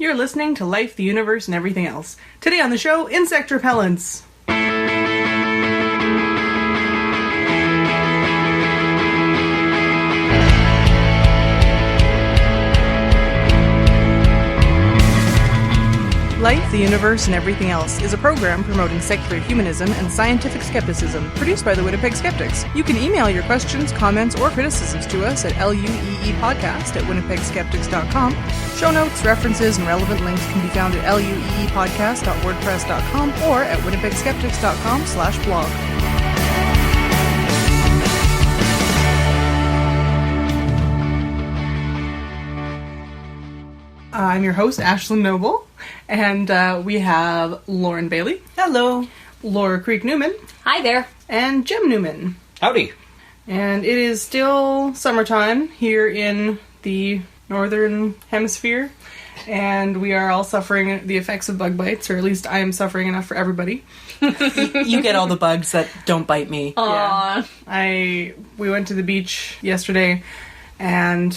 You're listening to Life, the Universe, and Everything Else. Today on the show, insect repellents. Life, the Universe, and Everything Else is a program promoting secular humanism and scientific skepticism, produced by the Winnipeg Skeptics. You can email your questions, comments, or criticisms to us at LUEEpodcast@winnipegskeptics.com. Show notes, references, and relevant links can be found at lueepodcast.wordpress.com or at winnipegskeptics.com/blog. I'm your host, Ashlyn Noble, and we have Lauren Bailey. Hello. Laura Creek Newman. Hi there. And Jim Newman. Howdy. And it is still summertime here in the northern hemisphere, and we are all suffering the effects of bug bites, or at least I am suffering enough for everybody. You get all the bugs that don't bite me. Aww. Yeah. We went to the beach yesterday, and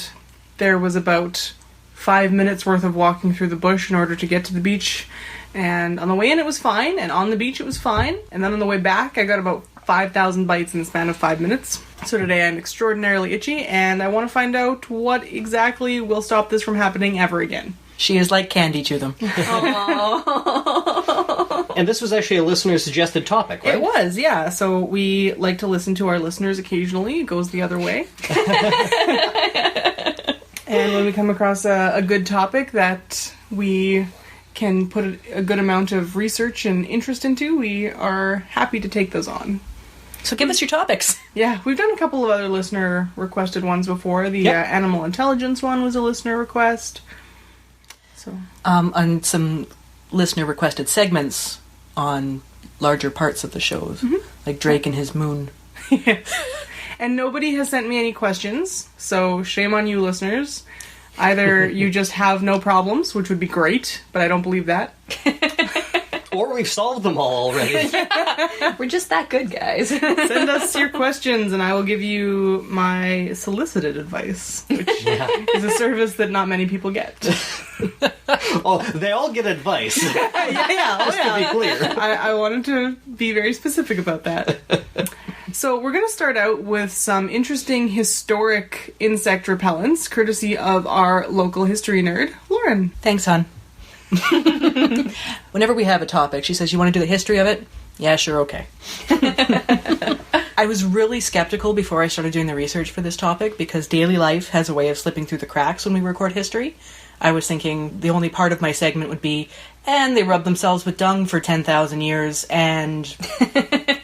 there was about 5 minutes worth of walking through the bush in order to get to the beach, and on the way in it was fine, and on the beach it was fine, and then on the way back I got about 5,000 bites in the span of 5 minutes. So today I'm extraordinarily itchy, and I want to find out what exactly will stop this from happening ever again. She is like candy to them. And this was actually a listener-suggested topic, right? It was, yeah. So we like to listen to our listeners occasionally. It goes the other way. And when we come across a good topic that we can put a good amount of research and interest into, we are happy to take those on. So give us your topics. Yeah, we've done a couple of other listener-requested ones before. The animal intelligence one was a listener request. So, on some listener-requested segments on larger parts of the shows, like Drake and his moon. Yes. And nobody has sent me any questions, so shame on you, listeners. Either you just have no problems, which would be great, but I don't believe that. Or we've solved them all already. We're just that good, guys. Send us your questions, and I will give you my solicited advice, which is a service that not many people get. Oh, they all get advice. To be clear. I wanted to be very specific about that. So we're going to start out with some interesting historic insect repellents, courtesy of our local history nerd, Lauren. Thanks, hon. Whenever we have a topic, she says, "You want to do the history of it?" Yeah, sure, okay. I was really skeptical before I started doing the research for this topic, because daily life has a way of slipping through the cracks when we record history. I was thinking the only part of my segment would be, and they rubbed themselves with dung for 10,000 years, and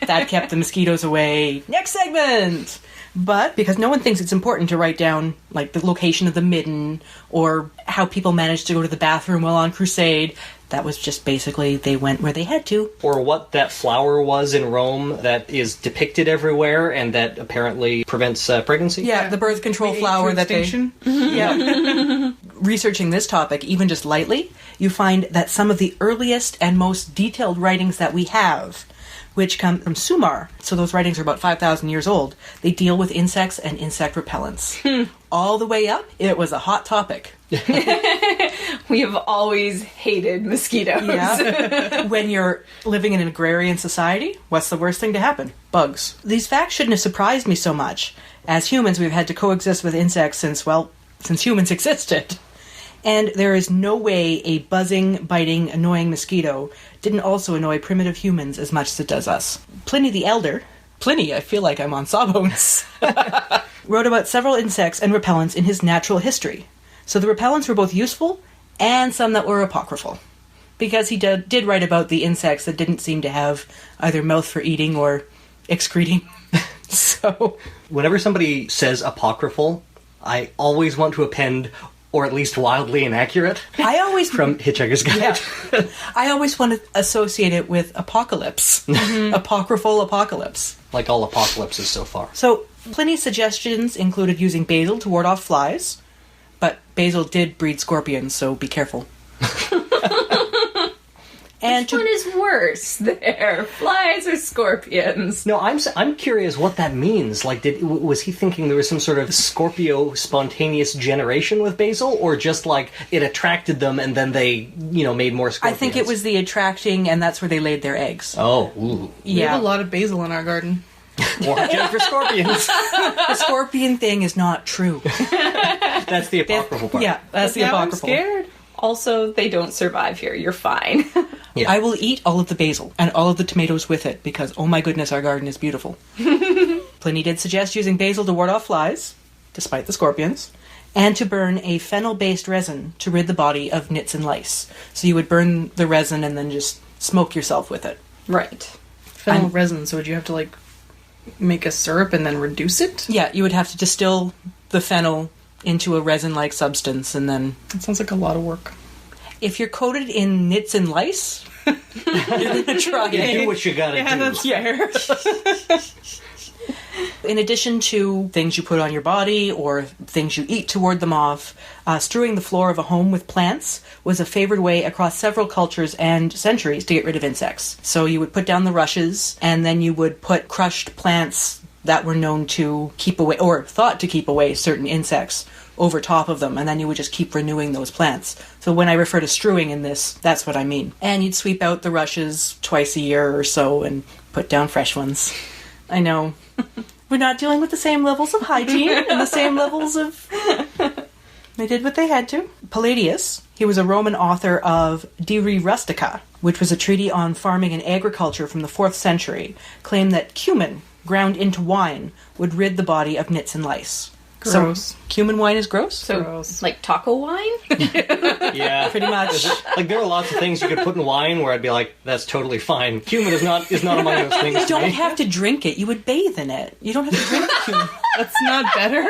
that kept the mosquitoes away. Next segment! But because no one thinks it's important to write down, like, the location of the midden, or how people managed to go to the bathroom while on crusade, that was just basically they went where they had to. Or what that flower was in Rome that is depicted everywhere and that apparently prevents pregnancy. Yeah, the birth control flower that they... Yeah. Researching this topic, even just lightly, you find that some of the earliest and most detailed writings that we have, which come from Sumer, so those writings are about 5,000 years old, they deal with insects and insect repellents. All the way up, it was a hot topic. We have always hated mosquitoes. Yeah. When you're living in an agrarian society, what's the worst thing to happen? Bugs. These facts shouldn't have surprised me so much. As humans, we've had to coexist with insects since humans existed. And there is no way a buzzing, biting, annoying mosquito didn't also annoy primitive humans as much as it does us. Pliny the Elder, I feel like I'm on Sawbones, wrote about several insects and repellents in his Natural History. So the repellents were both useful and some that were apocryphal. Because he did write about the insects that didn't seem to have either mouth for eating or excreting. So, whenever somebody says apocryphal, I always want to append, or at least wildly inaccurate. I always from Hitchhiker's Guide. Yeah. I always want to associate it with apocalypse. Apocryphal apocalypse. Like all apocalypses so far. So, Pliny's suggestions included using basil to ward off flies, but basil did breed scorpions, so be careful. And Which one is worse there? Flies or scorpions? No, I'm curious what that means. Like, was he thinking there was some sort of Scorpio spontaneous generation with basil, or just like it attracted them and then they, made more scorpions? I think it was the attracting, and that's where they laid their eggs. Oh, ooh. We have a lot of basil in our garden. Watch out for scorpions. The scorpion thing is not true. That's the apocryphal part. Yeah, that's the Now I'm apocryphal. scared. Also, they don't survive here. You're fine. Yeah. I will eat all of the basil and all of the tomatoes with it because, oh my goodness, our garden is beautiful. Pliny did suggest using basil to ward off flies, despite the scorpions, and to burn a fennel-based resin to rid the body of nits and lice. So you would burn the resin and then just smoke yourself with it. Right. Fennel resin, so would you have to, make a syrup and then reduce it? Yeah, you would have to distill the fennel into a resin-like substance and then... That sounds like a lot of work. If you're coated in nits and lice, you're going to try Yeah, it. do what you gotta do. That's fair. In addition to things you put on your body or things you eat to ward them off, strewing the floor of a home with plants was a favored way across several cultures and centuries to get rid of insects. So you would put down the rushes, and then you would put crushed plants that were known to keep away, or thought to keep away, certain insects over top of them, and then you would just keep renewing those plants. So when I refer to strewing in this, that's what I mean. And you'd sweep out the rushes twice a year or so and put down fresh ones. I know. We're not dealing with the same levels of hygiene and the same levels of... They did what they had to. Palladius, he was a Roman author of De Re Rustica, which was a treatise on farming and agriculture from the 4th century, claimed that cumin, ground into wine, would rid the body of nits and lice. Gross. So, cumin wine is gross? So, Gross. like taco wine? Yeah. Pretty much. Like, there are lots of things you could put in wine where I'd be like, that's totally fine. Cumin is not among those things. You to don't me. have to drink it. You would bathe in it. You don't have to drink cumin. That's not better.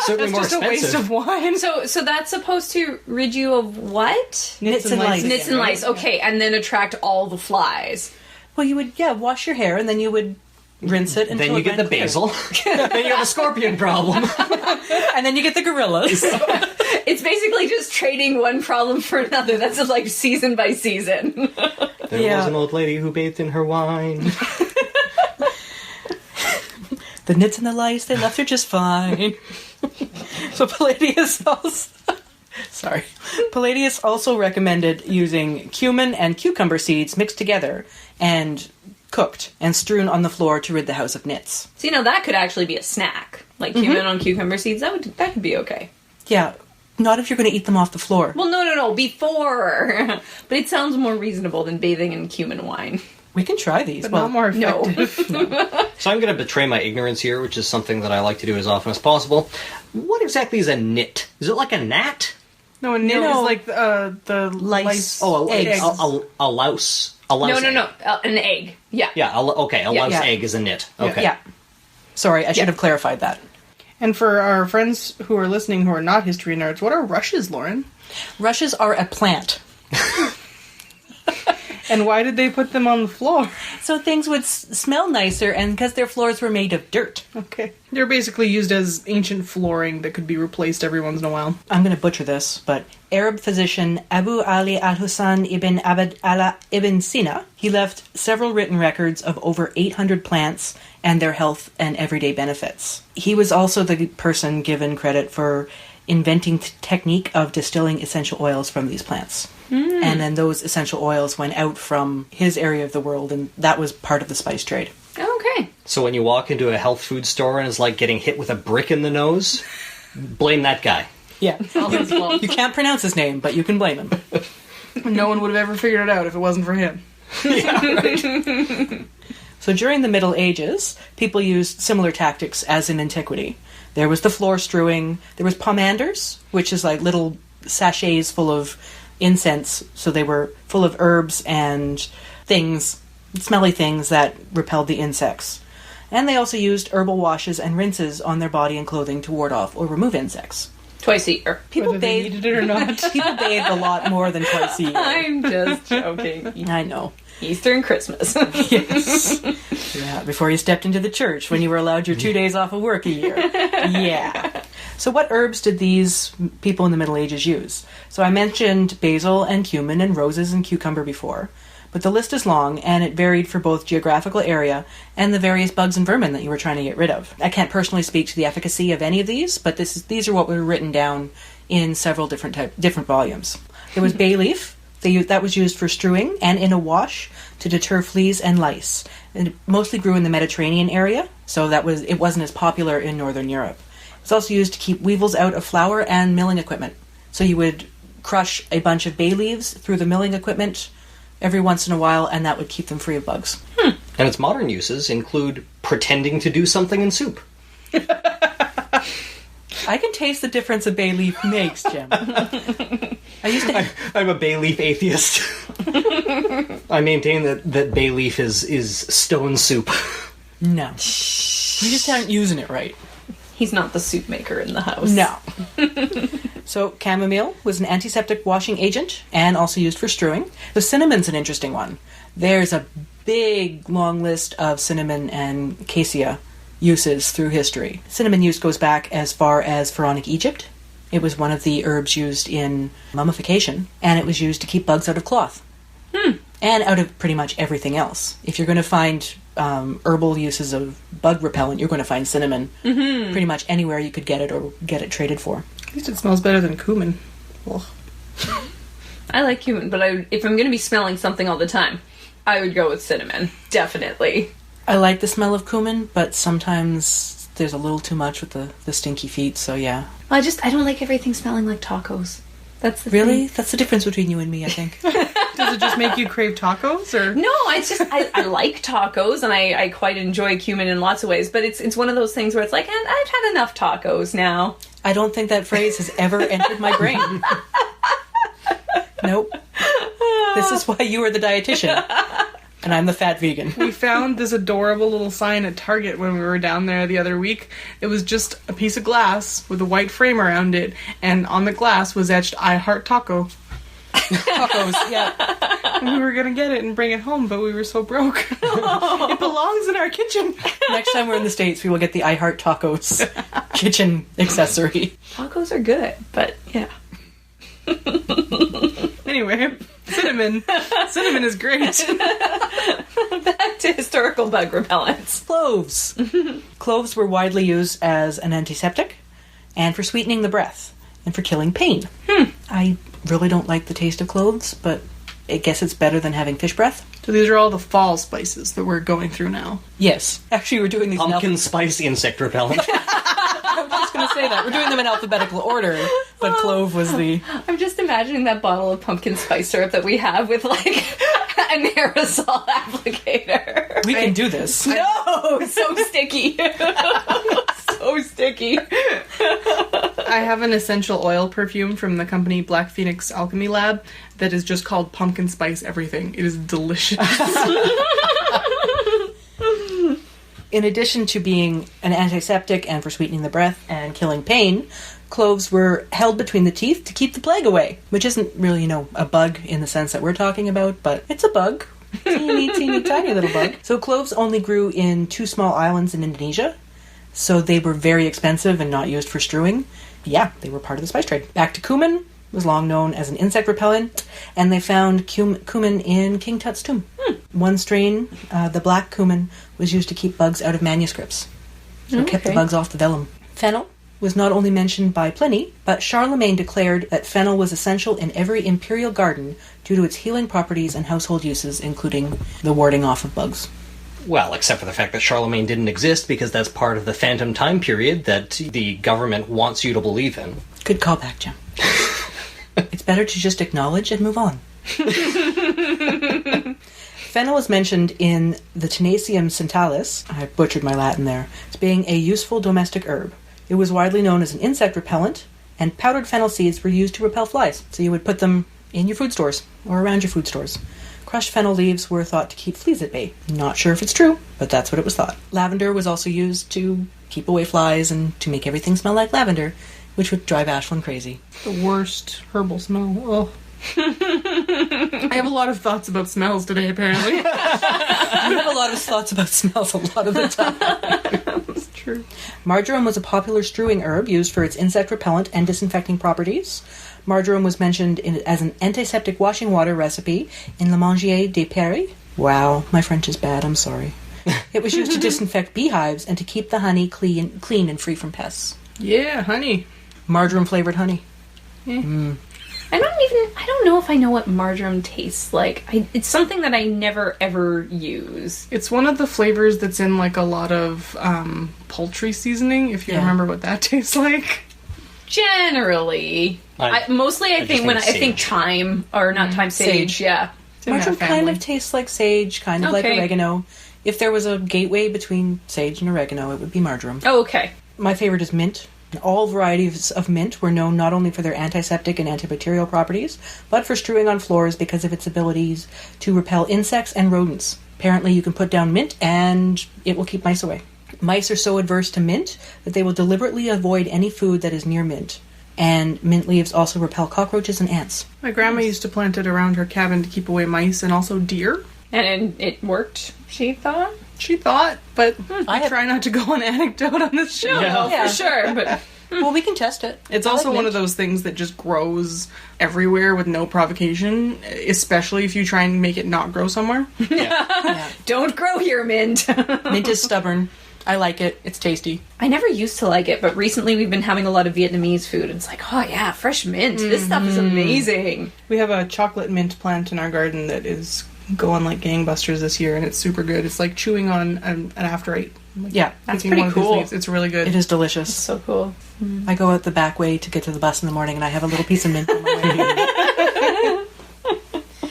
Certainly That's more just a expensive. waste of wine. So that's supposed to rid you of what? Nits and lice. Nits and lice. Okay, and then attract all the flies. Well, you would, wash your hair, and then you would rinse it until Then you it get the went clear. basil. Then you have a scorpion problem. And then you get the gorillas. It's basically just trading one problem for another. That's just like season by season. There Yeah. was an old lady who bathed in her wine. The nits and the lice, they left her just fine. So Palladius also recommended using cumin and cucumber seeds mixed together and cooked and strewn on the floor to rid the house of nits. So that could actually be a snack, like cumin on cucumber seeds. That could be okay. Yeah, not if you're going to eat them off the floor. Well, no, before. But it sounds more reasonable than bathing in cumin wine. We can try these. But Well, not more No. effective. So I'm going to betray my ignorance here, which is something that I like to do as often as possible. What exactly is a nit? Is it like a gnat? No, and nit No. is like the Lice. Oh, Eggs. a louse. A louse egg. No. An egg. Yeah. Yeah, a louse Yeah. egg is a nit. Okay. yeah. Sorry, I should have clarified that. And for our friends who are listening who are not history nerds, what are rushes, Lauren? Rushes are a plant. And why did they put them on the floor? So things would smell nicer, and because their floors were made of dirt. Okay. They're basically used as ancient flooring that could be replaced every once in a while. I'm going to butcher this, but Arab physician Abu Ali al-Husan ibn Abd Allah ibn Sina, he left several written records of over 800 plants and their health and everyday benefits. He was also the person given credit for inventing the technique of distilling essential oils from these plants. And then those essential oils went out from his area of the world, and that was part of the spice trade. Okay. So when you walk into a health food store and it's like getting hit with a brick in the nose, blame that guy. Yeah. All his fault. You can't pronounce his name, but you can blame him. No one would have ever figured it out if it wasn't for him. So during the Middle Ages, people used similar tactics as in antiquity. There was the floor strewing, there was pomanders, which is like little sachets full of incense, so they were full of herbs and things, smelly things that repelled the insects. And they also used herbal washes and rinses on their body and clothing to ward off or remove insects. Twice a year. People Whether they bathed, needed it or not. people bathed a lot more than twice a year. I'm just joking. I know. Easter and Christmas. Yes. Yeah, before you stepped into the church when you were allowed your 2 days off of work a year. Yeah. So what herbs did these people in the Middle Ages use? So I mentioned basil and cumin and roses and cucumber before, but the list is long and it varied for both geographical area and the various bugs and vermin that you were trying to get rid of. I can't personally speak to the efficacy of any of these, but these are what were written down in several different volumes. There was bay leaf. That was used for strewing and in a wash to deter fleas and lice. And it mostly grew in the Mediterranean area, so it wasn't as popular in Northern Europe. It's also used to keep weevils out of flour and milling equipment. So you would crush a bunch of bay leaves through the milling equipment every once in a while, and that would keep them free of bugs. And its modern uses include pretending to do something in soup. I can taste the difference a bay leaf makes, Jim. I'm a bay leaf atheist. I maintain that bay leaf is stone soup. No. You just aren't using it right. He's not the soup maker in the house. No. So chamomile was an antiseptic washing agent and also used for strewing. The cinnamon's an interesting one. There's a big, long list of cinnamon and cassia uses through history. Cinnamon use goes back as far as pharaonic Egypt. It was one of the herbs used in mummification, and it was used to keep bugs out of cloth. And out of pretty much everything else. If you're going to find herbal uses of bug repellent, you're going to find cinnamon pretty much anywhere you could get it or get it traded for. At least it smells better than cumin. Ugh. I like cumin, but if I'm going to be smelling something all the time, I would go with cinnamon. Definitely. I like the smell of cumin, but sometimes there's a little too much with the stinky feet, so yeah. I don't like everything smelling like tacos. That's the Really? thing. That's the difference between you and me, I think. Does it just make you crave tacos, or No, it's just I like tacos and I quite enjoy cumin in lots of ways, but it's one of those things where it's like, and I've had enough tacos now. I don't think that phrase has ever entered my brain. Nope. This is why you are the dietitian. And I'm the fat vegan. we found this adorable little sign at Target when we were down there the other week. It was just a piece of glass with a white frame around it, and on the glass was etched, "I heart taco." Tacos, yeah. And we were gonna get it and bring it home, but we were so broke. It belongs in our kitchen. Next time we're in the States, we will get the I Heart Tacos kitchen accessory. Tacos are good, but yeah. Anyway, cinnamon. Cinnamon is great. Back to historical bug repellents. Cloves. Cloves were widely used as an antiseptic and for sweetening the breath and for killing pain. I really don't like the taste of cloves, but I guess it's better than having fish breath. So these are all the fall spices that we're going through now. Yes. Actually, we're doing these Pumpkin spice insect repellent. I was just going to say that. We're doing them in alphabetical order, but clove was the... I'm just imagining that bottle of pumpkin spice syrup that we have with like an aerosol applicator. We can do this. No, so sticky. So sticky. I have an essential oil perfume from the company Black Phoenix Alchemy Lab that is just called Pumpkin Spice Everything. It is delicious. In addition to being an antiseptic and for sweetening the breath and killing pain, cloves were held between the teeth to keep the plague away, which isn't really, a bug in the sense that we're talking about, but it's a bug. Teeny, teeny, tiny little bug. So cloves only grew in 2 small islands in Indonesia, so they were very expensive and not used for strewing. Yeah, they were part of the spice trade. Back to cumin, was long known as an insect repellent, and they found cumin in King Tut's tomb. One strain, the black cumin, was used to keep bugs out of manuscripts. So it kept the bugs off the vellum. Fennel was not only mentioned by Pliny, but Charlemagne declared that fennel was essential in every imperial garden due to its healing properties and household uses, including the warding off of bugs. Well, except for the fact that Charlemagne didn't exist, because that's part of the phantom time period that the government wants you to believe in. Good callback, Jim. It's better to just acknowledge and move on. Fennel is mentioned in the Tenacium sentalis, I butchered my Latin there, as being a useful domestic herb. It was widely known as an insect repellent, and powdered fennel seeds were used to repel flies. So you would put them in your food stores, or around your food stores. Crushed fennel leaves were thought to keep fleas at bay. Not sure if it's true, but that's what it was thought. Lavender was also used to keep away flies and to make everything smell like lavender, which would drive Ashlyn crazy. The worst herbal smell. Oh. I have a lot of thoughts about smells today, apparently. I have a lot of thoughts about smells a lot of the time. It's true. Sure. Marjoram was a popular strewing herb used for its insect repellent and disinfecting properties. Marjoram was mentioned as an antiseptic washing water recipe in Le Manger de Paris. Wow, my French is bad, I'm sorry. It was used to disinfect beehives and to keep the honey clean and free from pests. Yeah, honey. Marjoram-flavored honey. I don't know if I know what marjoram tastes like. It's something that I never ever use. It's one of the flavors that's in like a lot of poultry seasoning, if you remember what that tastes like. Generally. I think thyme, or not thyme, sage, yeah. Marjoram kind of tastes like sage, kind of like oregano. If there was a gateway between sage and oregano, it would be marjoram. Oh, okay. My favorite is mint. All varieties of mint were known not only for their antiseptic and antibacterial properties, but for strewing on floors because of its abilities to repel insects and rodents. Apparently you can put down mint and it will keep mice away. Mice are so adverse to mint that they will deliberately avoid any food that is near mint. And mint leaves also repel cockroaches and ants. My grandma used to plant it around her cabin to keep away mice and also deer. And it worked, she thought? She thought, but I try not to go on anecdote on this show. No, for sure, but... Well, we can test it. It's also one of those things that just grows everywhere with no provocation, especially if you try and make it not grow somewhere. Yeah. Don't grow here, mint. Mint is stubborn. I like it. It's tasty. I never used to like it, but recently we've been having a lot of Vietnamese food, and it's like, oh yeah, fresh mint. This stuff is amazing. We have a chocolate mint plant in our garden that is going like gangbusters this year, and it's super good. It's like chewing on an after eight. Yeah, that's pretty cool. It's really good. It is delicious. So cool. I go out the back way to get to the bus in the morning, and I have a little piece of mint on my way.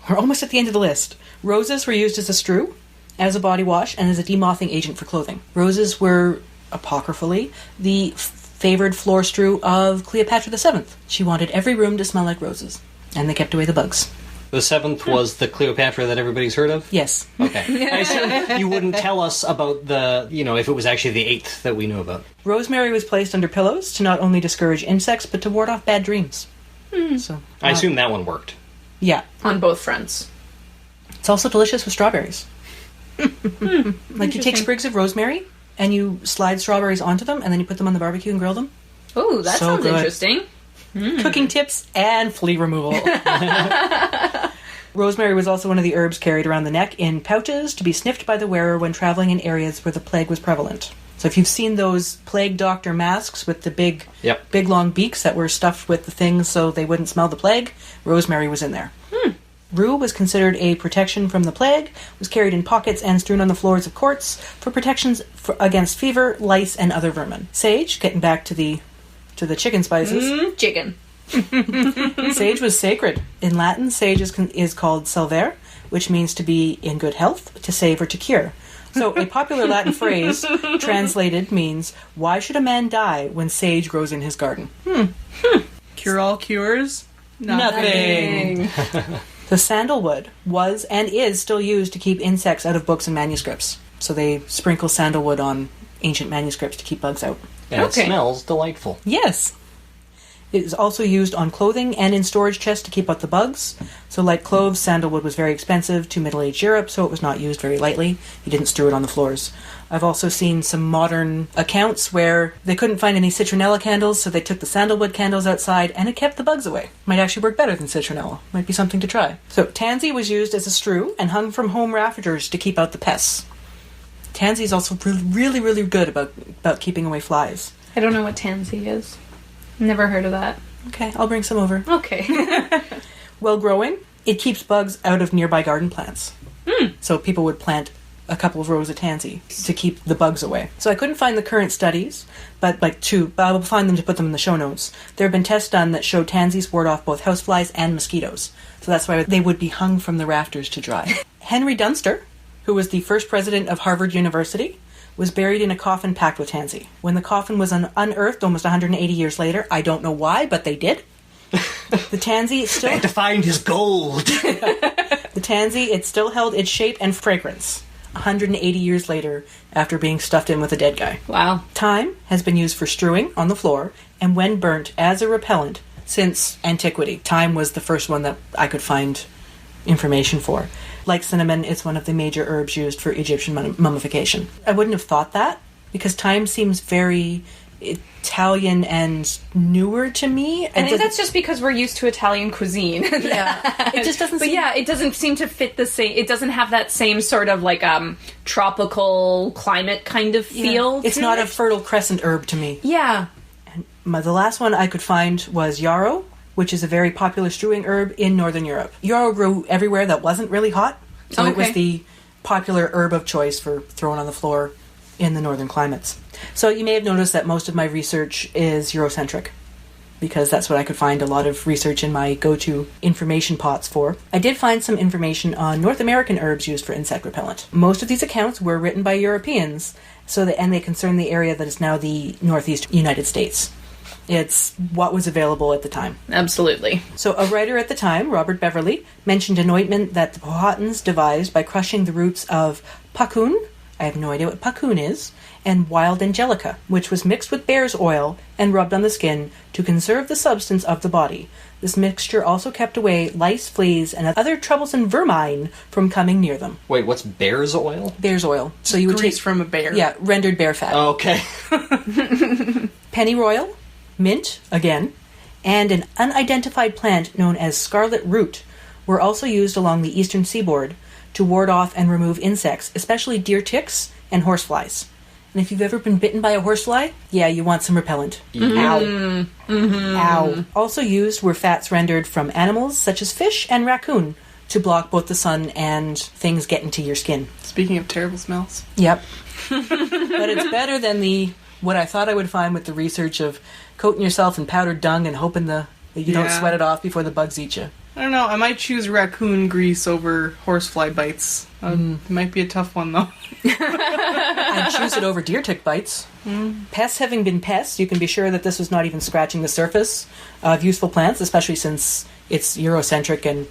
We're almost at the end of the list. Roses were used as a strew, as a body wash, and as a demothing agent for clothing. Roses were, apocryphally, the favored floor strew of Cleopatra VII. She wanted every room to smell like roses, and they kept away the bugs. The 7th was the Cleopatra that everybody's heard of? Yes. Okay. I assume you wouldn't tell us about the, if it was actually the 8th that we knew about. Rosemary was placed under pillows to not only discourage insects, but to ward off bad dreams. So I assume that one worked. Yeah. On both fronts. It's also delicious with strawberries. Like you take sprigs of rosemary, and you slide strawberries onto them, and then you put them on the barbecue and grill them. Oh, that sounds good. Interesting. Cooking tips and flea removal. Rosemary was also one of the herbs carried around the neck in pouches to be sniffed by the wearer when traveling in areas where the plague was prevalent. So if you've seen those plague doctor masks with the big long beaks that were stuffed with the things so they wouldn't smell the plague, rosemary was in there. Rue was considered a protection from the plague, was carried in pockets and strewn on the floors of courts for protections against fever, lice, and other vermin. Sage, getting back to the chicken spices. Chicken. Sage was sacred. In Latin, sage is called salvare, which means to be in good health, to save, or to cure. So a popular Latin phrase translated means, why should a man die when sage grows in his garden? Cure all cures? Nothing. The sandalwood was and is still used to keep insects out of books and manuscripts. So they sprinkle sandalwood on ancient manuscripts to keep bugs out. And it smells delightful. Yes. It is also used on clothing and in storage chests to keep out the bugs. So like cloves, sandalwood was very expensive to middle-aged Europe, so it was not used very lightly. You didn't strew it on the floors. I've also seen some modern accounts where they couldn't find any citronella candles, so they took the sandalwood candles outside, and it kept the bugs away. Might actually work better than citronella. Might be something to try. So tansy was used as a strew and hung from home rafters to keep out the pests. Tansy is also really, really good about keeping away flies. I don't know what tansy is. Never heard of that. Okay, I'll bring some over. Okay. While growing, it keeps bugs out of nearby garden plants. So people would plant a couple of rows of tansy to keep the bugs away. So I couldn't find the current studies, but I will find them to put them in the show notes. There have been tests done that show tansies ward off both houseflies and mosquitoes. So that's why they would be hung from the rafters to dry. Henry Dunster, who was the first president of Harvard University, was buried in a coffin packed with tansy. When the coffin was unearthed almost 180 years later, I don't know why, but they did. The tansy still... They had to find his gold. The tansy, it still held its shape and fragrance 180 years later after being stuffed in with a dead guy. Wow. Thyme has been used for strewing on the floor and when burnt as a repellent since antiquity. Thyme was the first one that I could find information for. Like cinnamon, it's one of the major herbs used for Egyptian mummification. I wouldn't have thought that, because thyme seems very Italian and newer to me. I think that's just because we're used to Italian cuisine. Yeah. It just doesn't But seem... yeah, it doesn't seem to fit the same... It doesn't have that same sort of, like, tropical climate kind of feel. It's not a fertile crescent herb to me. Yeah. The last one I could find was yarrow, which is a very popular stewing herb in Northern Europe. Yarrow grew everywhere that wasn't really hot, so it was the popular herb of choice for throwing on the floor in the northern climates. So you may have noticed that most of my research is Eurocentric, because that's what I could find a lot of research in my go-to information pots for. I did find some information on North American herbs used for insect repellent. Most of these accounts were written by Europeans, and they concern the area that is now the Northeast United States. It's what was available at the time. Absolutely. So a writer at the time, Robert Beverley, mentioned an ointment that the Powhatans devised by crushing the roots of puccoon, I have no idea what puccoon is, and wild angelica, which was mixed with bear's oil and rubbed on the skin to conserve the substance of the body. This mixture also kept away lice, fleas, and other troublesome vermine from coming near them. Wait, what's bear's oil? Bear's oil. So you would Grease take from a bear. Yeah, rendered bear fat. Oh, okay. Pennyroyal, mint, again, and an unidentified plant known as scarlet root were also used along the eastern seaboard to ward off and remove insects, especially deer ticks and horseflies. And if you've ever been bitten by a horsefly, yeah, you want some repellent. Mm-hmm. Ow. Mm-hmm. Ow. Also used were fats rendered from animals such as fish and raccoon to block both the sun and things getting to your skin. Speaking of terrible smells. Yep. But it's better than what I thought I would find with the research of coating yourself in powdered dung and hoping that you don't sweat it off before the bugs eat you. I don't know. I might choose raccoon grease over horsefly bites. It might be a tough one, though. I'd choose it over deer tick bites. Pests having been pests, you can be sure that this was not even scratching the surface of useful plants, especially since it's Eurocentric and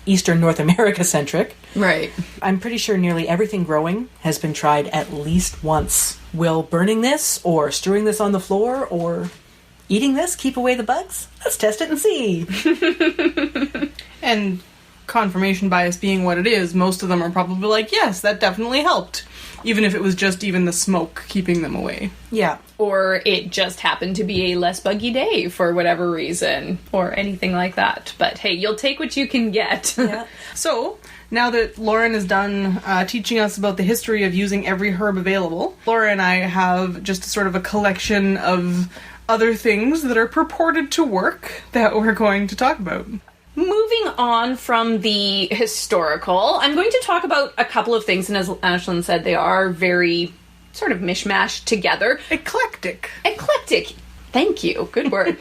Eastern North America centric. Right. I'm pretty sure nearly everything growing has been tried at least once. Will burning this, or strewing this on the floor, or eating this keep away the bugs? Let's test it and see. And confirmation bias being what it is, most of them are probably like, yes, that definitely helped. Even if it was just even the smoke keeping them away. Yeah. Or it just happened to be a less buggy day for whatever reason, or anything like that. But hey, you'll take what you can get. Yeah. So, now that Lauren is done teaching us about the history of using every herb available, Laura and I have just sort of a collection of other things that are purported to work that we're going to talk about. Moving on from the historical, I'm going to talk about a couple of things, and as Ashlyn said, they are very sort of mishmashed together. Eclectic. Thank you. Good word.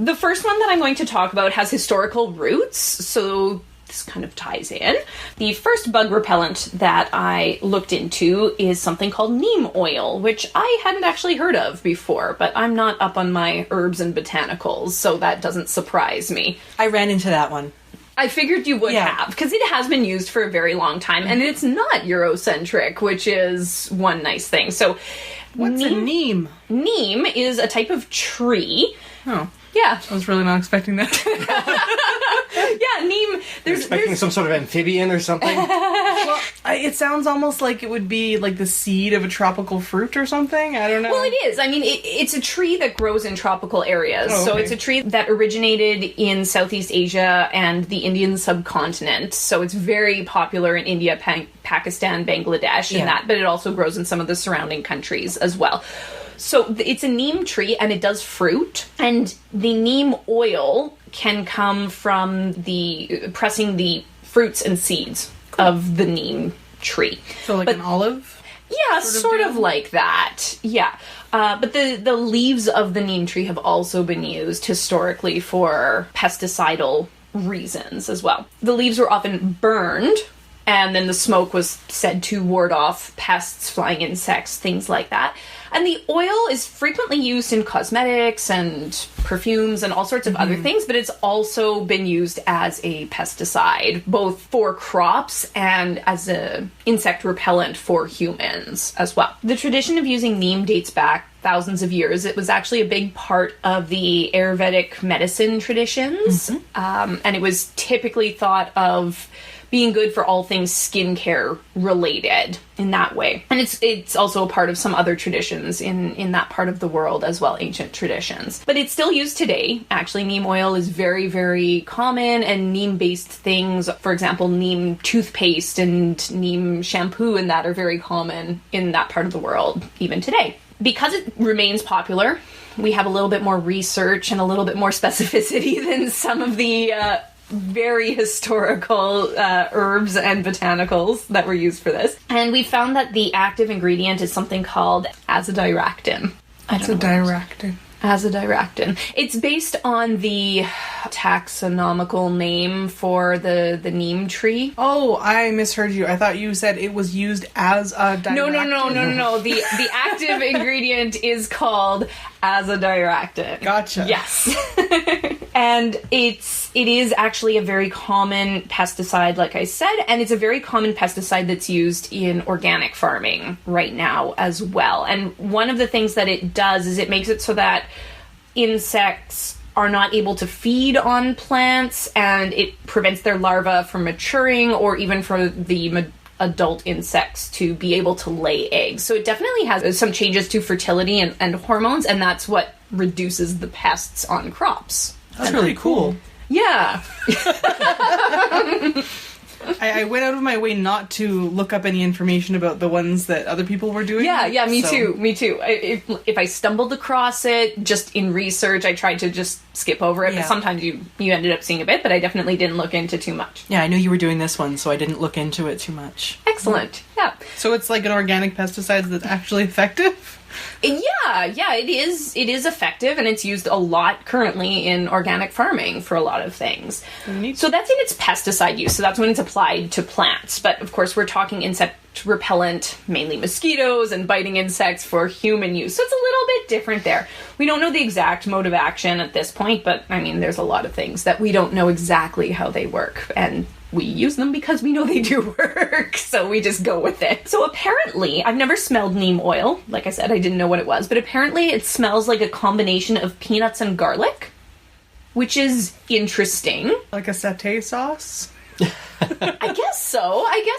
The first one that I'm going to talk about has historical roots, so this kind of ties in. The first bug repellent that I looked into is something called neem oil, which I hadn't actually heard of before, but I'm not up on my herbs and botanicals, so that doesn't surprise me. I ran into that one. I figured you would have, because it has been used for a very long time, and it's not Eurocentric, which is one nice thing. So, What's a neem? Neem is a type of tree. Oh. Yeah. I was really not expecting that. Yeah, neem. Expecting some sort of amphibian or something? Well, it sounds almost like it would be like the seed of a tropical fruit or something. I don't know. Well, it is. I mean, it's a tree that grows in tropical areas. Oh, okay. So it's a tree that originated in Southeast Asia and the Indian subcontinent. So it's very popular in India, Pakistan, Bangladesh, and that. But it also grows in some of the surrounding countries as well. So it's a neem tree, and it does fruit. And the neem oil can come from pressing the fruits and seeds of the neem tree. So like an olive? Yeah, sort of like that. Yeah. But the leaves of the neem tree have also been used historically for pesticidal reasons as well. The leaves were often burned, and then the smoke was said to ward off pests, flying insects, things like that. And the oil is frequently used in cosmetics and perfumes and all sorts of other things, but it's also been used as a pesticide, both for crops and as an insect repellent for humans as well. The tradition of using neem dates back thousands of years. It was actually a big part of the Ayurvedic medicine traditions, and it was typically thought of being good for all things skincare related. in that way. And it's also a part of some other traditions in that part of the world as well, ancient traditions. But it's still used today. Actually, neem oil is very, very common, and neem-based things, for example, neem toothpaste and neem shampoo and that are very common in that part of the world even today. Because it remains popular, we have a little bit more research and a little bit more specificity than some of the very historical herbs and botanicals that were used for this. And we found that the active ingredient is something called azadirachtin. Azadirachtin. It's based on the taxonomical name for the neem tree. Oh, I misheard you. I thought you said it was used as a diractin. No. The active ingredient is called azadirachtin. Gotcha. Yes. And it is actually a very common pesticide, like I said, and it's a very common pesticide that's used in organic farming right now as well. And one of the things that it does is it makes it so that insects are not able to feed on plants, and it prevents their larvae from maturing, or even for the adult insects to be able to lay eggs. So it definitely has some changes to fertility and hormones, and that's what reduces the pests on crops. That's really cool. Yeah. I went out of my way not to look up any information about the ones that other people were doing. Yeah, me too. If I stumbled across it just in research, I tried to just skip over it, but sometimes you ended up seeing a bit, but I definitely didn't look into too much. Yeah, I knew you were doing this one, so I didn't look into it too much. Excellent. Yeah. So it's like an organic pesticide that's actually effective? Yeah, it is effective, and it's used a lot currently in organic farming for a lot of things. So that's in its pesticide use, so that's when it's applied to plants. But of course, we're talking insect repellent, mainly mosquitoes and biting insects, for human use. So it's a little bit different there. We don't know the exact mode of action at this point, but I mean, there's a lot of things that we don't know exactly how they work, and we use them because we know they do work, so we just go with it. So apparently, I've never smelled neem oil. Like I said, I didn't know what it was, but apparently it smells like a combination of peanuts and garlic, which is interesting. Like a satay sauce? I guess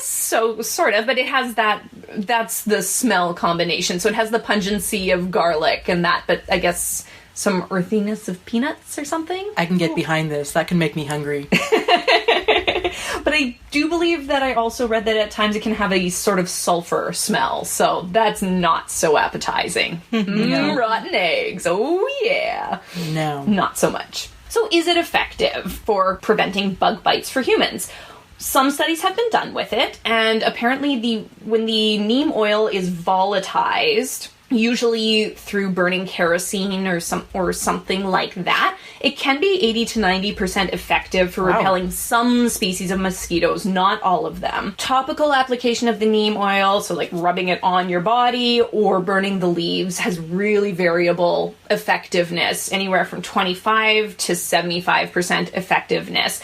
so, sort of, but it has that's the smell combination. So it has the pungency of garlic and that, but I guess some earthiness of peanuts or something. I can get behind this. That can make me hungry. But I do believe that I also read that at times it can have a sort of sulfur smell, so that's not so appetizing. Rotten eggs, oh yeah. No. Not so much. So is it effective for preventing bug bites for humans? Some studies have been done with it, and apparently when the neem oil is volatilized, usually through burning kerosene or something like that, it can be 80 to 90% effective for repelling some species of mosquitoes, not all of them. Topical application of the neem oil, so like rubbing it on your body or burning the leaves, has really variable effectiveness, anywhere from 25 to 75% effectiveness.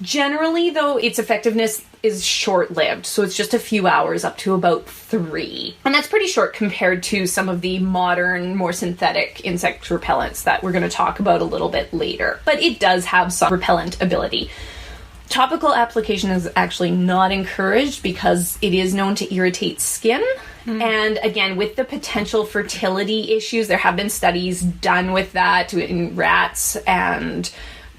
Generally, though, its effectiveness is short-lived, so it's just a few hours, up to about 3. And that's pretty short compared to some of the modern, more synthetic insect repellents that we're going to talk about a little bit later. But it does have some repellent ability. Topical application is actually not encouraged because it is known to irritate skin. And again, with the potential fertility issues, there have been studies done with that in rats, and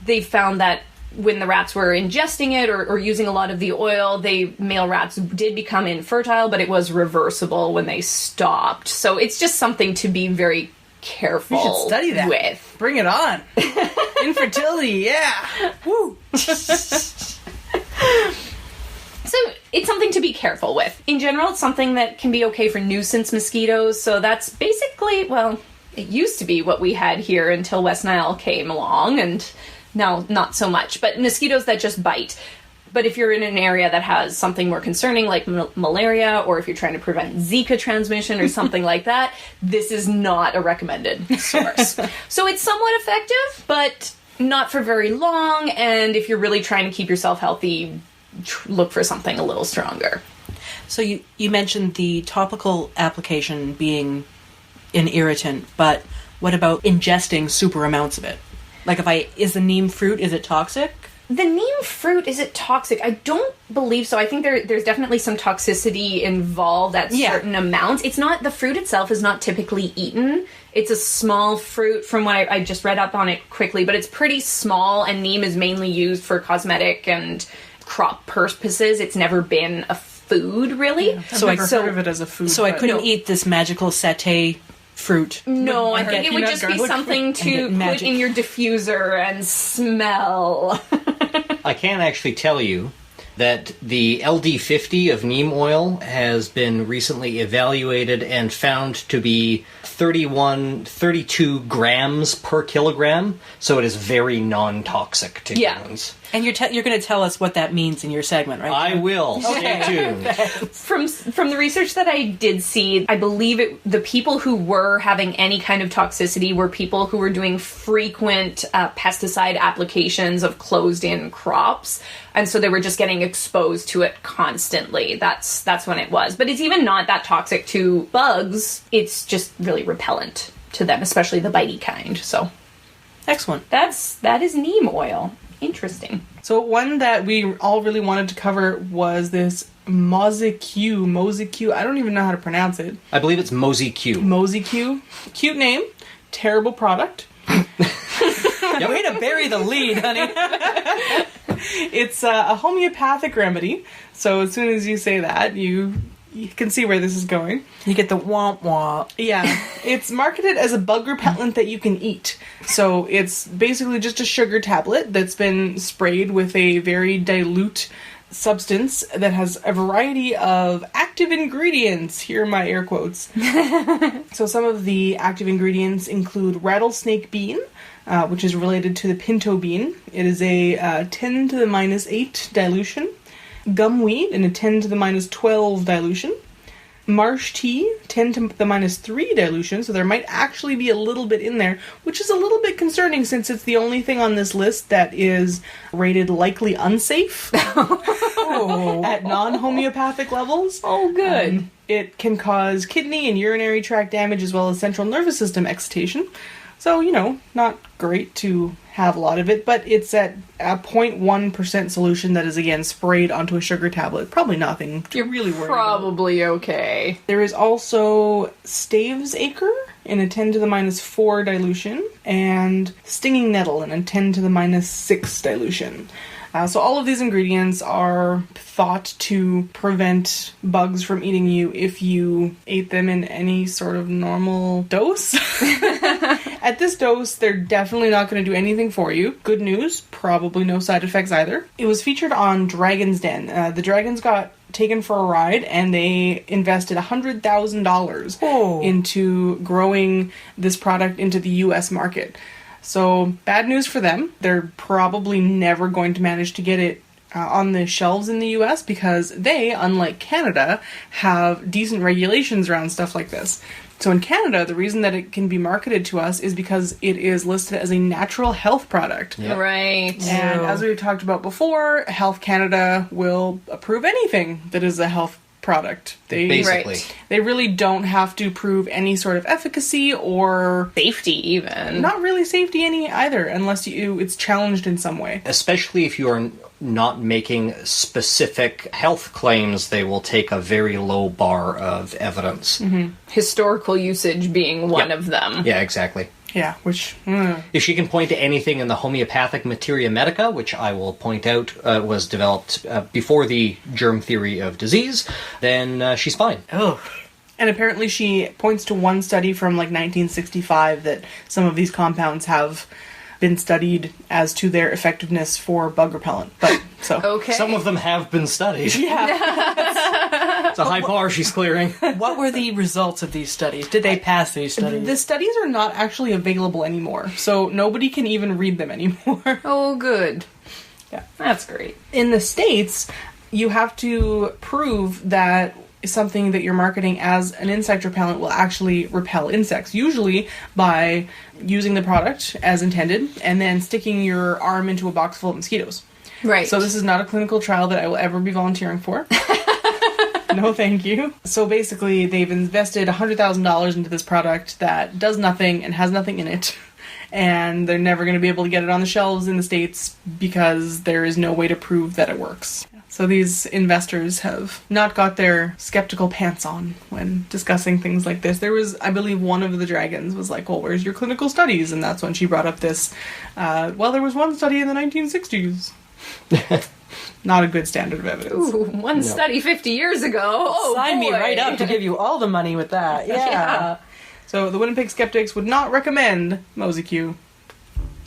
they found that when the rats were ingesting it or using a lot of the oil, male rats did become infertile, but it was reversible when they stopped. So it's just something to be very careful You should study that. With. Bring it on. Infertility, yeah. Woo. So it's something to be careful with. In general, it's something that can be okay for nuisance mosquitoes. So that's basically, well, it used to be what we had here until West Nile came along, and now not so much. But mosquitoes that just bite. But if you're in an area that has something more concerning like malaria, or if you're trying to prevent Zika transmission or something like that, this is not a recommended source. So it's somewhat effective, but not for very long. And if you're really trying to keep yourself healthy, look for something a little stronger. So you mentioned the topical application being an irritant, but what about ingesting super amounts of it? Like is the neem fruit, is it toxic? The neem fruit, is it toxic? I don't believe so. I think there's definitely some toxicity involved at certain amounts. It's not, the fruit itself is not typically eaten. It's a small fruit from what I just read up on it quickly, but it's pretty small, and neem is mainly used for cosmetic and crop purposes. It's never been a food, really. Yeah, I've never heard of it as a food. So I couldn't eat this magical satay fruit. No, I think it would just be something to put in your diffuser and smell. I can actually tell you that the LD50 of neem oil has been recently evaluated and found to be 32 grams per kilogram, so it is very non-toxic to humans. And you're going to tell us what that means in your segment, right? I will. Stay tuned. From the research that I did see, I believe the people who were having any kind of toxicity were people who were doing frequent pesticide applications of closed-in crops, and so they were just getting exposed to it constantly. That's when it was. But it's even not that toxic to bugs. It's just really repellent to them, especially the bitey kind. So, excellent. That is neem oil. Interesting. So one that we all really wanted to cover was this Mosey-Q. I don't even know how to pronounce it. I believe it's Mosey-Q. Mosey-Q. Cute name. Terrible product. Way to bury the lead, honey. It's a homeopathic remedy. So as soon as you say that, you can see where this is going. You get the womp womp. Yeah. It's marketed as a bug repellent that you can eat. So it's basically just a sugar tablet that's been sprayed with a very dilute substance that has a variety of active ingredients. Here are my air quotes. So some of the active ingredients include rattlesnake bean, which is related to the pinto bean. It is a 10 to the minus 8 dilution. Gumweed in a 10 to the minus 12 dilution. Marsh tea, 10 to the minus 3 dilution, so there might actually be a little bit in there, which is a little bit concerning since it's the only thing on this list that is rated likely unsafe at non-homeopathic levels. Oh, good. It can cause kidney and urinary tract damage as well as central nervous system excitation. So, not great to have a lot of it, but it's at a 0.1% solution that is, again, sprayed onto a sugar tablet. Probably nothing to really worry about. Probably okay. There is also Staves Acre in a 10 to the minus 4 dilution, and Stinging Nettle in a 10 to the minus 6 dilution. So all of these ingredients are thought to prevent bugs from eating you if you ate them in any sort of normal dose. At this dose, they're definitely not going to do anything for you. Good news, probably no side effects either. It was featured on Dragon's Den. The dragons got taken for a ride, and they invested $100,000 into growing this product into the U.S. market. So, bad news for them. They're probably never going to manage to get it on the shelves in the US because they, unlike Canada, have decent regulations around stuff like this. So in Canada, the reason that it can be marketed to us is because it is listed as a natural health product. Yep. Right. And as we've talked about before, Health Canada will approve anything that is a health product. Basically. They really don't have to prove any sort of efficacy or safety even. Not really safety any either, unless it's challenged in some way. Especially if you are not making specific health claims, they will take a very low bar of evidence. Mm-hmm. Historical usage being one of them. Yeah, exactly. Yeah, which... If she can point to anything in the homeopathic materia medica, which I will point out was developed before the germ theory of disease, then she's fine. Oh. And apparently she points to one study from 1965 that some of these compounds have been studied as to their effectiveness for bug repellent. But so okay. Some of them have been studied. Yeah. It's a high bar she's clearing. What were the results of these studies? Did they pass these studies? The studies are not actually available anymore, so nobody can even read them anymore. Oh, good. Yeah. That's great. In the States, you have to prove that something that you're marketing as an insect repellent will actually repel insects, usually by using the product as intended and then sticking your arm into a box full of mosquitoes. Right. So this is not a clinical trial that I will ever be volunteering for. No, thank you. So basically, they've invested $100,000 into this product that does nothing and has nothing in it. and they're never going to be able to get it on the shelves in the States because there is no way to prove that it works. So these investors have not got their skeptical pants on when discussing things like this. There was, I believe, one of the dragons was like, well, where's your clinical studies? And that's when she brought up this, well, there was one study in the 1960s. Not a good standard of evidence. Ooh, one study 50 years ago. Oh, Sign me boy. right up to give you all the money with that. Yeah. So the Winnipeg Skeptics would not recommend Mosey Q.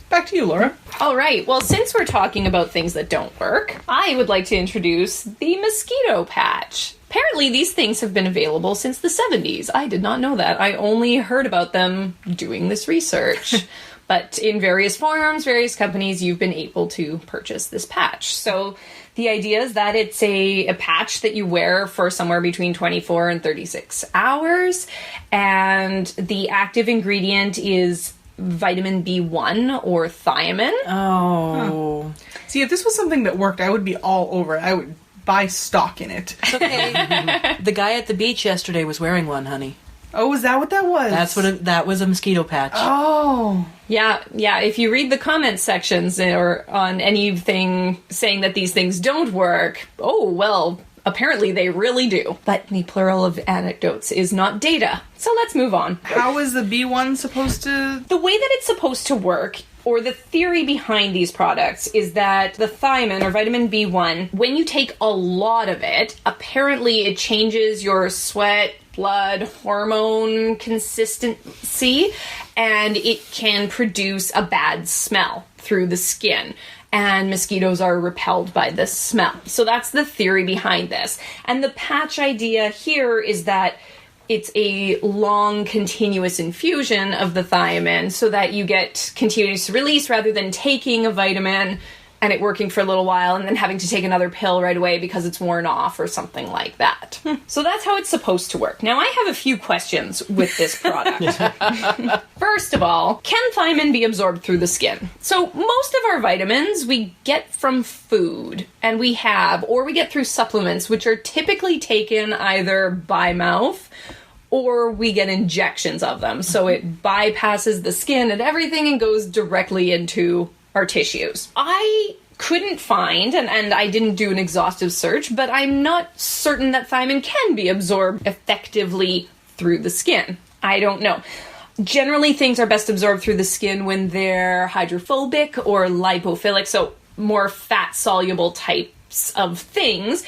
Back to you, Laura. All right. Well, since we're talking about things that don't work, I would like to introduce the mosquito patch. Apparently, these things have been available since the 70s. I did not know that. I only heard about them doing this research. But in various forms, various companies, you've been able to purchase this patch. So the idea is that it's a patch that you wear for somewhere between 24 and 36 hours. And the active ingredient is vitamin B1 or thiamine. Oh. See, if this was something that worked, I would be all over it. I would buy stock in it. It's okay. The guy at the beach yesterday was wearing one, honey. Oh, is that what that was? That was a mosquito patch. Oh. Yeah. If you read the comment sections or on anything saying that these things don't work, oh, well, apparently they really do. But the plural of anecdotes is not data. So let's move on. How is the B1 supposed to... The way that it's supposed to work, or the theory behind these products, is that the thiamine, or vitamin B1, when you take a lot of it, apparently it changes your sweat, blood, hormone consistency, and it can produce a bad smell through the skin. And mosquitoes are repelled by this smell. So that's the theory behind this. And the patch idea here is that it's a long, continuous infusion of the thiamine so that you get continuous release rather than taking a vitamin and it working for a little while and then having to take another pill right away because it's worn off or something like that. So that's how it's supposed to work. Now, I have a few questions with this product. First of all, can thiamine be absorbed through the skin? So most of our vitamins we get from food, and we get through supplements, which are typically taken either by mouth or we get injections of them. So it bypasses the skin and everything and goes directly into our tissues. I couldn't find, and I didn't do an exhaustive search, but I'm not certain that thiamine can be absorbed effectively through the skin. I don't know. Generally, things are best absorbed through the skin when they're hydrophobic or lipophilic, so more fat-soluble types of things.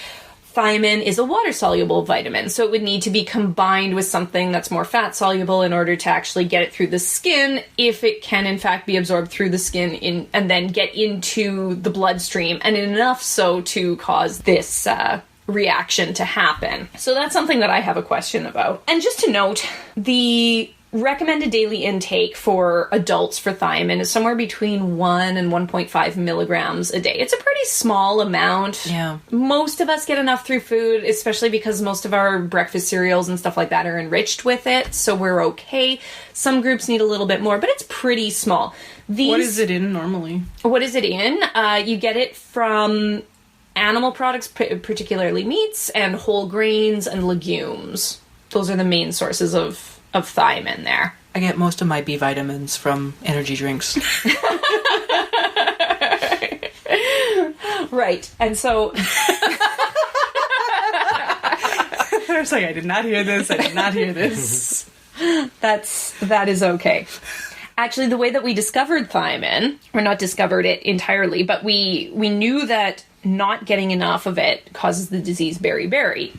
Thiamine is a water-soluble vitamin, so it would need to be combined with something that's more fat-soluble in order to actually get it through the skin, if it can in fact be absorbed through the skin and then get into the bloodstream, and enough so to cause this reaction to happen. So that's something that I have a question about. And just to note, the recommended daily intake for adults for thiamine is somewhere between 1 and 1.5 milligrams a day. It's a pretty small amount. Yeah. Most of us get enough through food, especially because most of our breakfast cereals and stuff like that are enriched with it, so we're okay. Some groups need a little bit more, but it's pretty small. What is it in normally? What is it in? You get it from animal products, particularly meats, and whole grains and legumes. Those are the main sources of thiamine there. I get most of my B vitamins from energy drinks. Right. And so I was like, I did not hear this. I did not hear this. that is okay. Actually, the way that we discovered thiamine, or not discovered it entirely, but we knew that not getting enough of it causes the disease beriberi.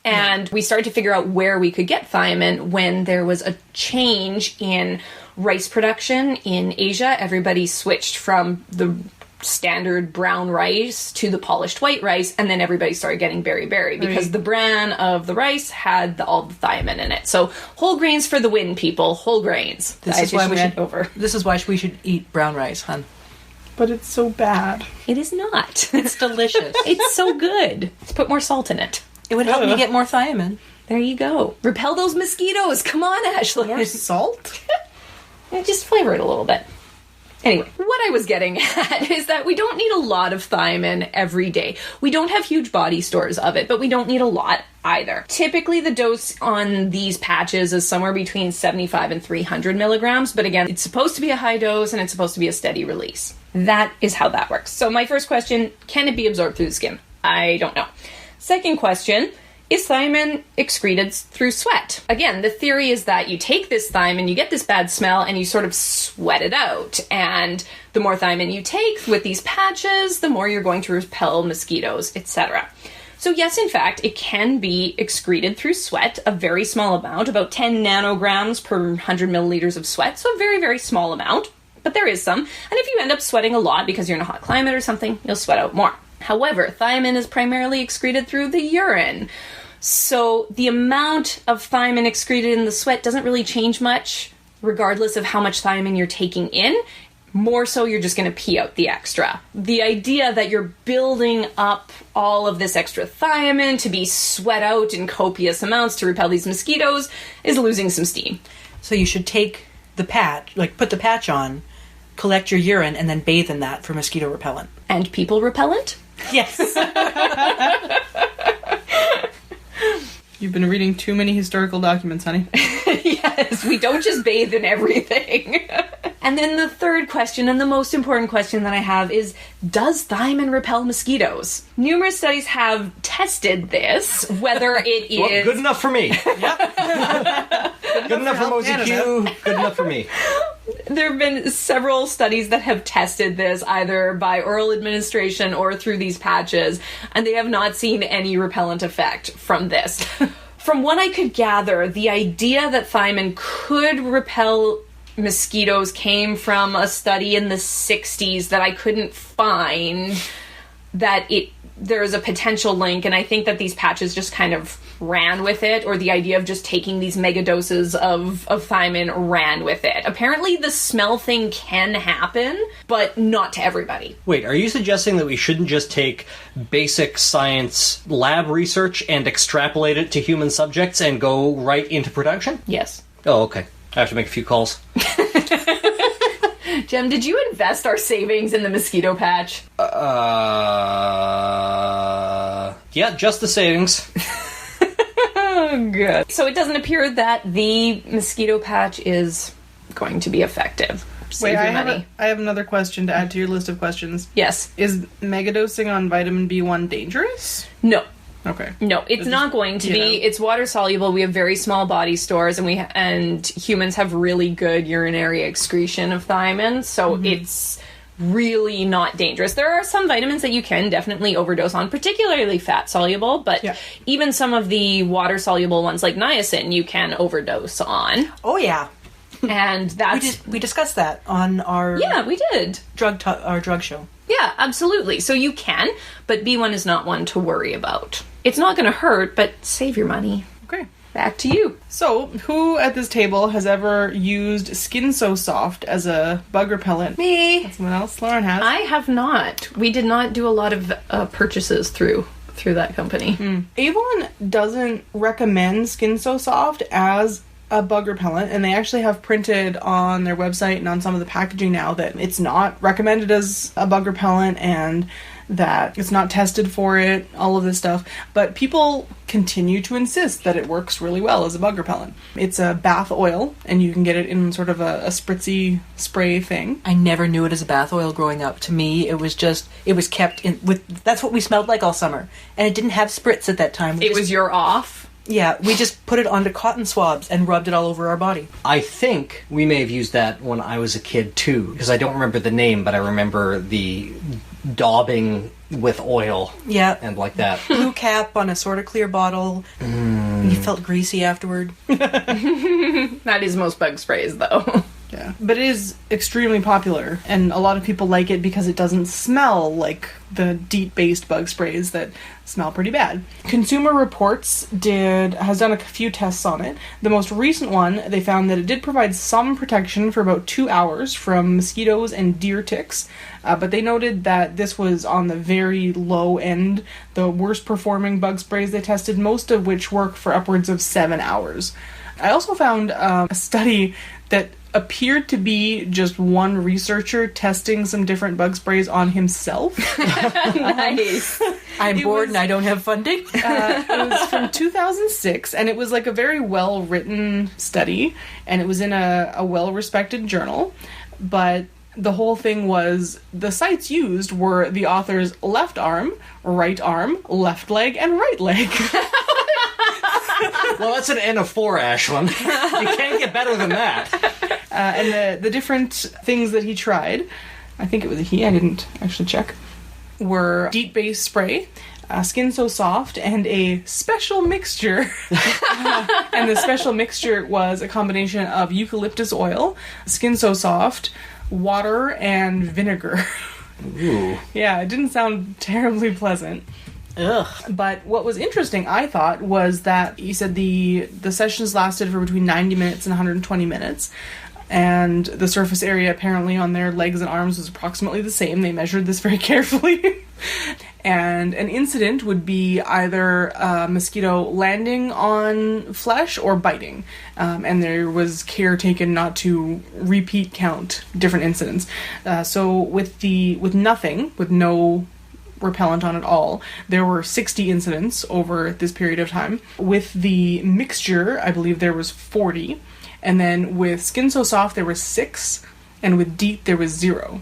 And we started to figure out where we could get thiamine when there was a change in rice production in Asia. Everybody switched from the standard brown rice to the polished white rice, and then everybody started getting beriberi because the bran of the rice had all the thiamine in it. So whole grains for the win, people. Whole grains. This is why we should eat brown rice, hun. But it's so bad. It is not. It's delicious. It's so good. Let's put more salt in it. It would help me get more thiamine. There you go. Repel those mosquitoes. Come on, Ashlyn. More salt? Yeah, just flavor it a little bit. Anyway, what I was getting at is that we don't need a lot of thiamine every day. We don't have huge body stores of it, but we don't need a lot either. Typically, the dose on these patches is somewhere between 75 and 300 milligrams, but again, it's supposed to be a high dose and it's supposed to be a steady release. That is how that works. So my first question, can it be absorbed through the skin? I don't know. Second question, is thiamine excreted through sweat? Again, the theory is that you take this thiamine, you get this bad smell, and you sort of sweat it out. And the more thiamine you take with these patches, the more you're going to repel mosquitoes, etc. So yes, in fact, it can be excreted through sweat, a very small amount, about 10 nanograms per 100 milliliters of sweat, so a very, very small amount, but there is some. And if you end up sweating a lot because you're in a hot climate or something, you'll sweat out more. However, thiamine is primarily excreted through the urine. So the amount of thiamine excreted in the sweat doesn't really change much, regardless of how much thiamine you're taking in. More so, you're just going to pee out the extra. The idea that you're building up all of this extra thiamine to be sweat out in copious amounts to repel these mosquitoes is losing some steam. So you should take the patch, like put the patch on, collect your urine, and then bathe in that for mosquito repellent. And people repellent? Yes. You've been reading too many historical documents, honey. Yes, we don't just bathe in everything. And then the third question, and the most important question that I have, is does thiamine repel mosquitoes? Numerous studies have tested this, whether it is... Well, good enough for me. Yep. Good enough for Mosey Q. Good enough for me. There have been several studies that have tested this, either by oral administration or through these patches, and they have not seen any repellent effect from this. From what I could gather, the idea that thiamine could repel mosquitoes came from a study in the 60s that I couldn't find that there's a potential link, and I think that these patches just kind of ran with it, or the idea of just taking these mega doses of thiamine ran with it. Apparently the smell thing can happen, but not to everybody. Wait, are you suggesting that we shouldn't just take basic science lab research and extrapolate it to human subjects and go right into production? Yes. Oh, okay. I have to make a few calls. Jem, did you invest our savings in the mosquito patch? Yeah, just the savings. Oh, good. So it doesn't appear that the mosquito patch is going to be effective. Save your money. I have another question to add to your list of questions. Yes. Is megadosing on vitamin B1 dangerous? No. Okay. No, it's not going to be. It's water soluble. We have very small body stores, and humans have really good urinary excretion of thiamine, so it's really not dangerous. There are some vitamins that you can definitely overdose on, particularly fat soluble, but even some of the water soluble ones like niacin you can overdose on. Oh yeah. And that's we discussed that on our we did our drug show. Yeah, absolutely. So you can, but B1 is not one to worry about. It's not going to hurt, but save your money. Okay. Back to you. So, who at this table has ever used Skin So Soft as a bug repellent? Me. Someone else? Lauren has. I have not. We did not do a lot of purchases through that company. Avon doesn't recommend Skin So Soft as a bug repellent, and they actually have printed on their website and on some of the packaging now that it's not recommended as a bug repellent and that it's not tested for it, all of this stuff. But people continue to insist that it works really well as a bug repellent. It's a bath oil, and you can get it in sort of a spritzy spray thing. I never knew it as a bath oil growing up. To me, it was kept in with. That's what we smelled like all summer, and it didn't have spritz at that time. It was your off. Yeah, we just put it onto cotton swabs and rubbed it all over our body. I think we may have used that when I was a kid too, because I don't remember the name, but I remember the daubing with oil. Yeah. And like that. Blue cap on a sort of clear bottle. You felt greasy afterward. That is most bug sprays, though. Yeah. But it is extremely popular, and a lot of people like it because it doesn't smell like the DEET-based bug sprays that smell pretty bad. Consumer Reports has done a few tests on it. The most recent one, they found that it did provide some protection for about 2 hours from mosquitoes and deer ticks, but they noted that this was on the very low end, the worst performing bug sprays they tested, most of which work for upwards of 7 hours. I also found a study that appeared to be just one researcher testing some different bug sprays on himself. Nice. I'm bored and I don't have funding. It was from 2006, and it was like a very well-written study, and it was in a well-respected journal, but the whole thing was the sites used were the author's left arm, left leg, and right leg. Well, that's an N of 4, Ashlyn. You can't get better than that. And the different things that he tried, I think it was a he, I didn't actually check, were DEET base spray, Skin So Soft, and a special mixture. And the special mixture was a combination of eucalyptus oil, Skin So Soft, water, and vinegar. Ooh. Yeah, it didn't sound terribly pleasant. Ugh. But what was interesting, I thought, was that he said the sessions lasted for between 90 minutes and 120 minutes. And the surface area apparently on their legs and arms was approximately the same. They measured this very carefully. And an incident would be either a mosquito landing on flesh or biting. And there was care taken not to repeat count different incidents. So with no repellent on at all, there were 60 incidents over this period of time. With the mixture, I believe there was 40. And then with Skin So Soft, there was 6. And with DEET, there was 0.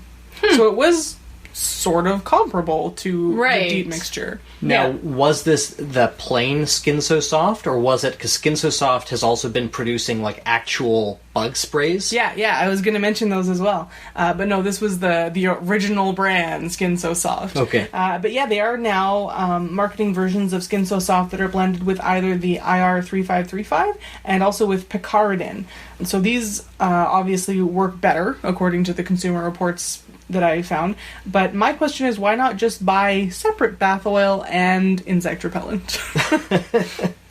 So it was sort of comparable to the DEET mixture. Now, was this the plain Skin So Soft, or was it, because Skin So Soft has also been producing, like, actual bug sprays? Yeah, I was going to mention those as well. But no, this was the original brand, Skin So Soft. Okay. But yeah, they are now marketing versions of Skin So Soft that are blended with either the IR3535 and also with picaridin. And so these obviously work better, according to the Consumer Reports that I found. But my question is, why not just buy separate bath oil and insect repellent?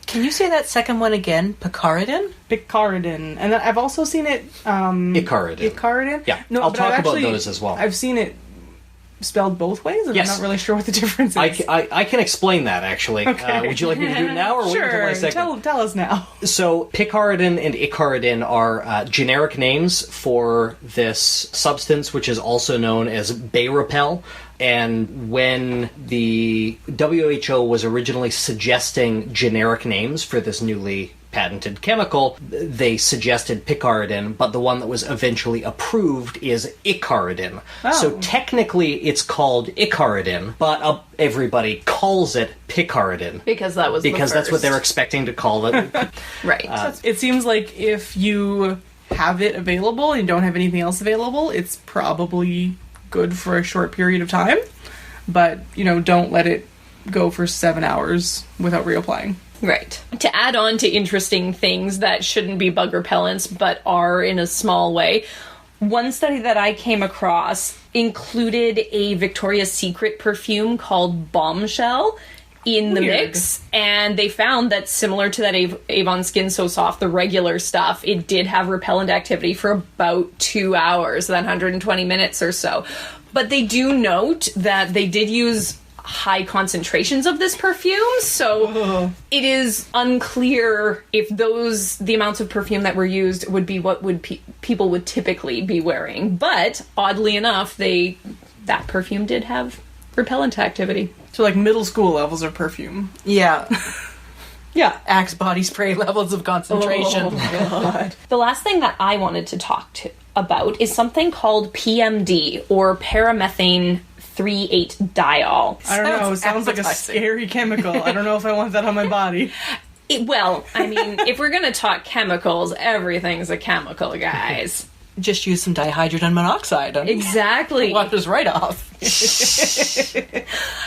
Can you say that second one again? Picaridin? Picaridin. And then I've also seen it... Icaridin. Icaridin? Yeah, no, I'll but talk I've about actually, those as well. I've seen it spelled both ways, and Yes. I'm not really sure what the difference is. I can explain that, actually. Okay. Would you like me to do it now, or wait until my Sure, second? tell us now. So, picaridin and icaridin are generic names for this substance, which is also known as Bay-Repel. And when the WHO was originally suggesting generic names for this newly patented chemical, they suggested picaridin, but the one that was eventually approved is icaridin. Oh. So technically it's called icaridin, but everybody calls it picaridin. Because that was Because the that's what first. they're expecting to call it. Right. It seems like if you have it available and you don't have anything else available, it's probably good for a short period of time. But, don't let it go for 7 hours without reapplying. Right. To add on to interesting things that shouldn't be bug repellents but are in a small way, one study that I came across included a Victoria's Secret perfume called Bombshell in the Weird. mix, and they found that similar to that Avon Skin So Soft, the regular stuff, it did have repellent activity for about 2 hours, that 120 minutes or so. But they do note that they did use high concentrations of this perfume, so it is unclear if the amounts of perfume that were used would be what people would typically be wearing. But oddly enough, that perfume did have repellent activity. So like middle school levels of perfume. Yeah. Yeah, Axe body spray levels of concentration. Oh, God. The last thing that I wanted to talk about is something called PMD, or paramethane 3,8-diol. I don't know, it Sounds sounds like a appetizing. scary chemical. I don't know if I want that on my body. If we're going to talk chemicals, everything's a chemical, guys. Just use some dihydrogen monoxide and Exactly. washes right off.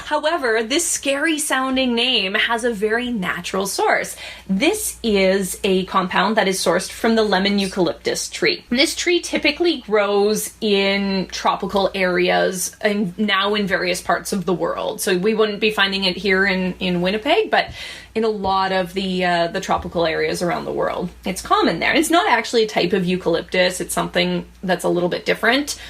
However, this scary sounding name has a very natural source. This is a compound that is sourced from the lemon eucalyptus tree. This tree typically grows in tropical areas and now in various parts of the world. So we wouldn't be finding it here in Winnipeg, but in a lot of the tropical areas around the world. It's common there. It's not actually a type of eucalyptus. It's something that's a little bit different,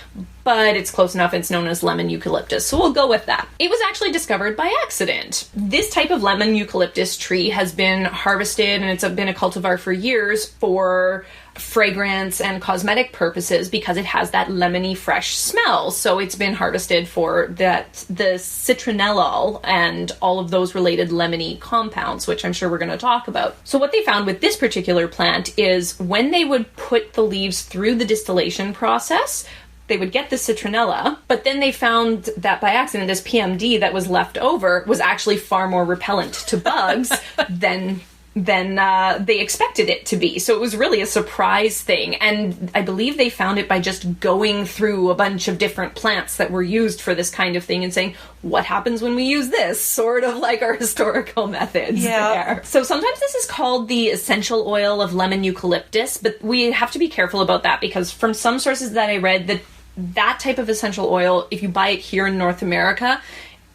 but it's close enough. It's known as lemon eucalyptus, so we'll go with that. It was actually discovered by accident. This type of lemon eucalyptus tree has been harvested, and it's been a cultivar for years for fragrance and cosmetic purposes because it has that lemony fresh smell. So it's been harvested for the citronellol and all of those related lemony compounds, which I'm sure we're going to talk about. So what they found with this particular plant is when they would put the leaves through the distillation process, they would get the citronella, but then they found that by accident this PMD that was left over was actually far more repellent to bugs than they expected it to be. So it was really a surprise thing. And I believe they found it by just going through a bunch of different plants that were used for this kind of thing and saying, what happens when we use this? Sort of like our historical methods there. So sometimes this is called the essential oil of lemon eucalyptus, but we have to be careful about that because from some sources that I read, that type of essential oil, if you buy it here in North America,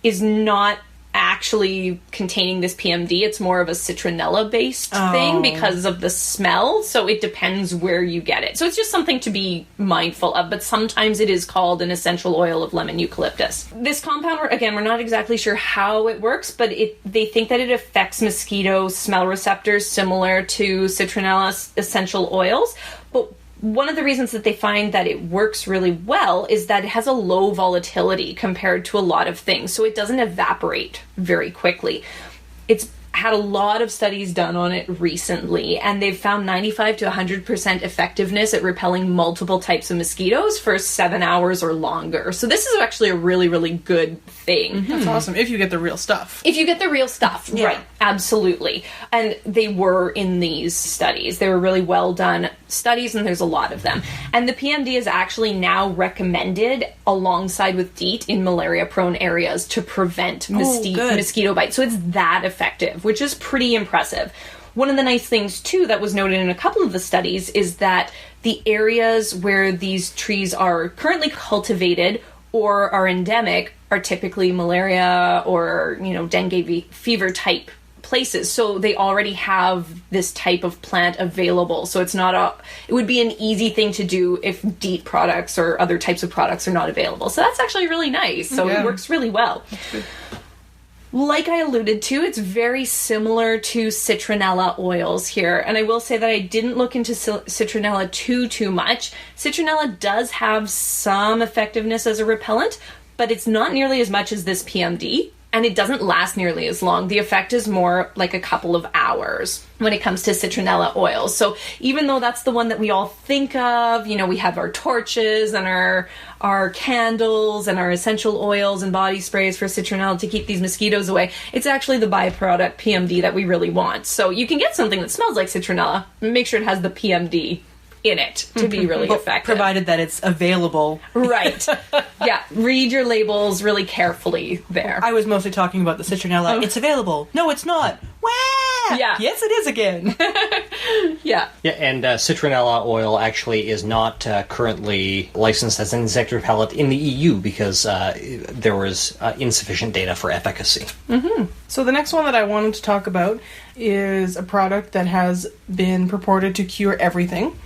is not actually containing this PMD. It's more of a citronella based thing because of the smell. So it depends where you get it. So it's just something to be mindful of. But sometimes it is called an essential oil of lemon eucalyptus. This compound, again, we're not exactly sure how it works, but they think that it affects mosquito smell receptors similar to citronella essential oils. But one of the reasons that they find that it works really well is that it has a low volatility compared to a lot of things, so it doesn't evaporate very quickly. It's had a lot of studies done on it recently, and they've found 95 to 100% effectiveness at repelling multiple types of mosquitoes for 7 hours or longer. So this is actually a really, really good thing. That's awesome. If you get the real stuff. If you get the real stuff, right. Absolutely. And they were in these studies. They were really well done studies, and there's a lot of them. And the PMD is actually now recommended alongside with DEET in malaria-prone areas to prevent mosquito bites. So it's that effective, which is pretty impressive. One of the nice things, too, that was noted in a couple of the studies is that the areas where these trees are currently cultivated or are endemic are typically malaria or, dengue fever type places. So they already have this type of plant available. So it would be an easy thing to do if DEET products or other types of products are not available. So that's actually really nice. So it works really well. Like I alluded to, it's very similar to citronella oils here. And I will say that I didn't look into citronella too much. Citronella does have some effectiveness as a repellent, but it's not nearly as much as this PMD. And it doesn't last nearly as long. The effect is more like a couple of hours when it comes to citronella oils. So even though that's the one that we all think of, we have our torches and our candles and our essential oils and body sprays for citronella to keep these mosquitoes away, it's actually the byproduct PMD that we really want. So you can get something that smells like citronella, make sure it has the PMD in it to be really effective. Provided that it's available. Right. Yeah. Read your labels really carefully there. I was mostly talking about the citronella. It's available. No, it's not. Wah! Yeah. Yes, it is again. Yeah. Yeah, and citronella oil actually is not currently licensed as an insect repellent in the EU because there was insufficient data for efficacy. Mm-hmm. So the next one that I wanted to talk about is a product that has been purported to cure everything.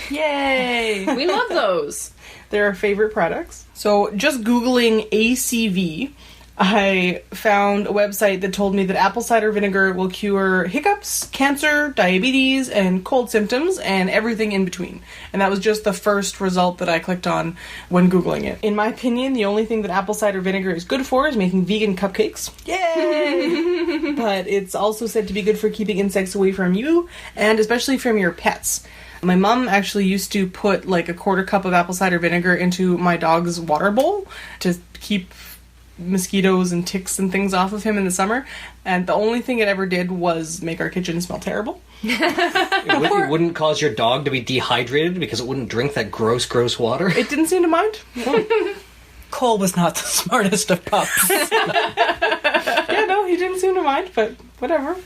Yay! We love those. They're our favorite products. So just Googling ACV, I found a website that told me that apple cider vinegar will cure hiccups, cancer, diabetes, and cold symptoms, and everything in between. And that was just the first result that I clicked on when Googling it. In my opinion, the only thing that apple cider vinegar is good for is making vegan cupcakes. Yay! But it's also said to be good for keeping insects away from you, and especially from your pets. My mom actually used to put like a quarter cup of apple cider vinegar into my dog's water bowl to keep mosquitoes and ticks and things off of him in the summer, and the only thing it ever did was make our kitchen smell terrible. It wouldn't cause your dog to be dehydrated because it wouldn't drink that gross water? It didn't seem to mind. Cole was not the smartest of pups. Yeah, no, he didn't seem to mind, but whatever.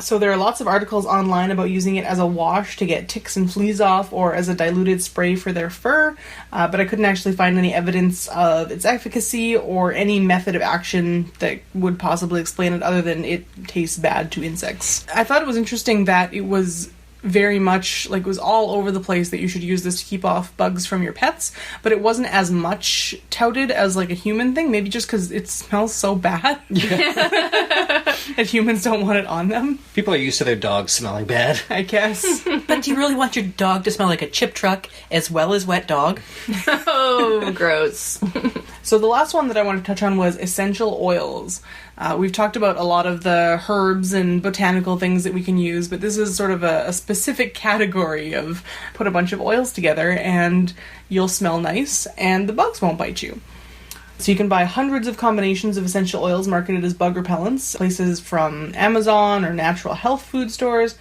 So there are lots of articles online about using it as a wash to get ticks and fleas off or as a diluted spray for their fur, but I couldn't actually find any evidence of its efficacy or any method of action that would possibly explain it other than it tastes bad to insects. I thought it was interesting that it was very much, like, it was all over the place that you should use this to keep off bugs from your pets, but it wasn't as much touted as, like, a human thing, maybe just because it smells so bad. Yeah. and humans don't want it on them, People are used to their dogs smelling bad. I guess. But do you really want your dog to smell like a chip truck as well as wet dog? Oh, gross. So the last one that I want to touch on was essential oils. We've talked about a lot of the herbs and botanical things that we can use, but this is sort of a specific category of put a bunch of oils together and you'll smell nice and the bugs won't bite you. So you can buy hundreds of combinations of essential oils marketed as bug repellents, places from Amazon or natural health food stores.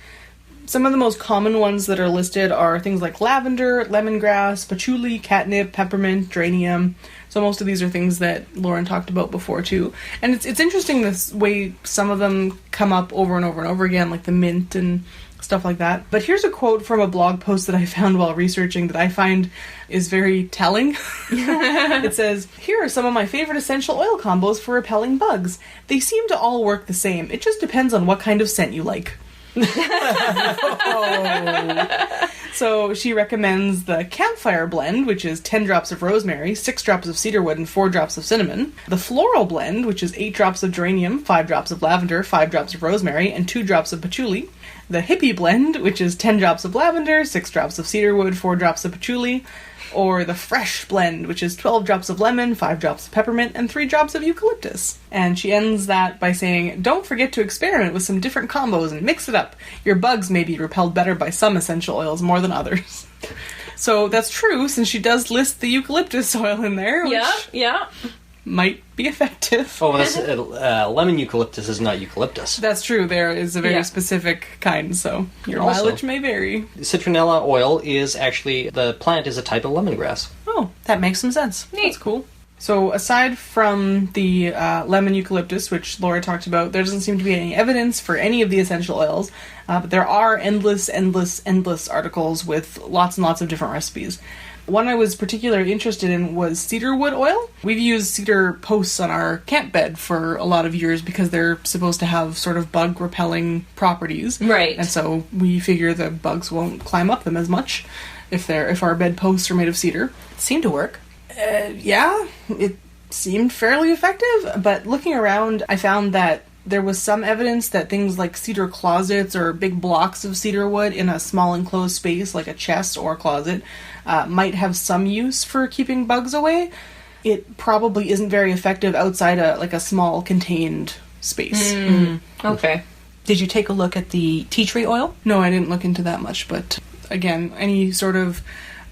Some of the most common ones that are listed are things like lavender, lemongrass, patchouli, catnip, peppermint, geranium. So most of these are things that Lauren talked about before too. And it's interesting this way some of them come up over and over and over again, like the mint and stuff like that. But here's a quote from a blog post that I found while researching that I find is very telling. It says, "Here are some of my favorite essential oil combos for repelling bugs. They seem to all work the same. It just depends on what kind of scent you like." So she recommends the campfire blend, which is 10 drops of rosemary, 6 drops of cedarwood, and 4 drops of cinnamon. The floral blend, which is 8 drops of geranium, 5 drops of lavender, 5 drops of rosemary, and 2 drops of patchouli. The hippie blend, which is 10 drops of lavender, 6 drops of cedarwood, 4 drops of patchouli. Or the fresh blend, which is 12 drops of lemon, 5 drops of peppermint, and 3 drops of eucalyptus. And she ends that by saying, "Don't forget to experiment with some different combos and mix it up. Your bugs may be repelled better by some essential oils more than others." So that's true, since she does list the eucalyptus oil in there, which Yeah. might be effective. Oh, that's, lemon eucalyptus is not eucalyptus. That's true, there is a very specific kind, so your Also, mileage may vary. Citronella oil is actually, the plant is a type of lemongrass. Oh, That makes some sense. that's cool. So aside from the lemon eucalyptus, which Laura talked about, there doesn't seem to be any evidence for any of the essential oils, but there are endless articles with lots and lots of different recipes. One I was particularly interested in was cedarwood oil. We've used cedar posts on our camp bed for a lot of years because they're supposed to have sort of bug repelling properties. Right. And so we figure the bugs won't climb up them as much if our bed posts are made of cedar. It seemed to work. Yeah, it seemed fairly effective, but looking around, I found that there was some evidence that things like cedar closets or big blocks of cedar wood in a small enclosed space, like a chest or a closet, might have some use for keeping bugs away. It probably isn't very effective outside a small contained space. Okay. Did you take a look at the tea tree oil? No, I didn't look into that much, but again, any sort of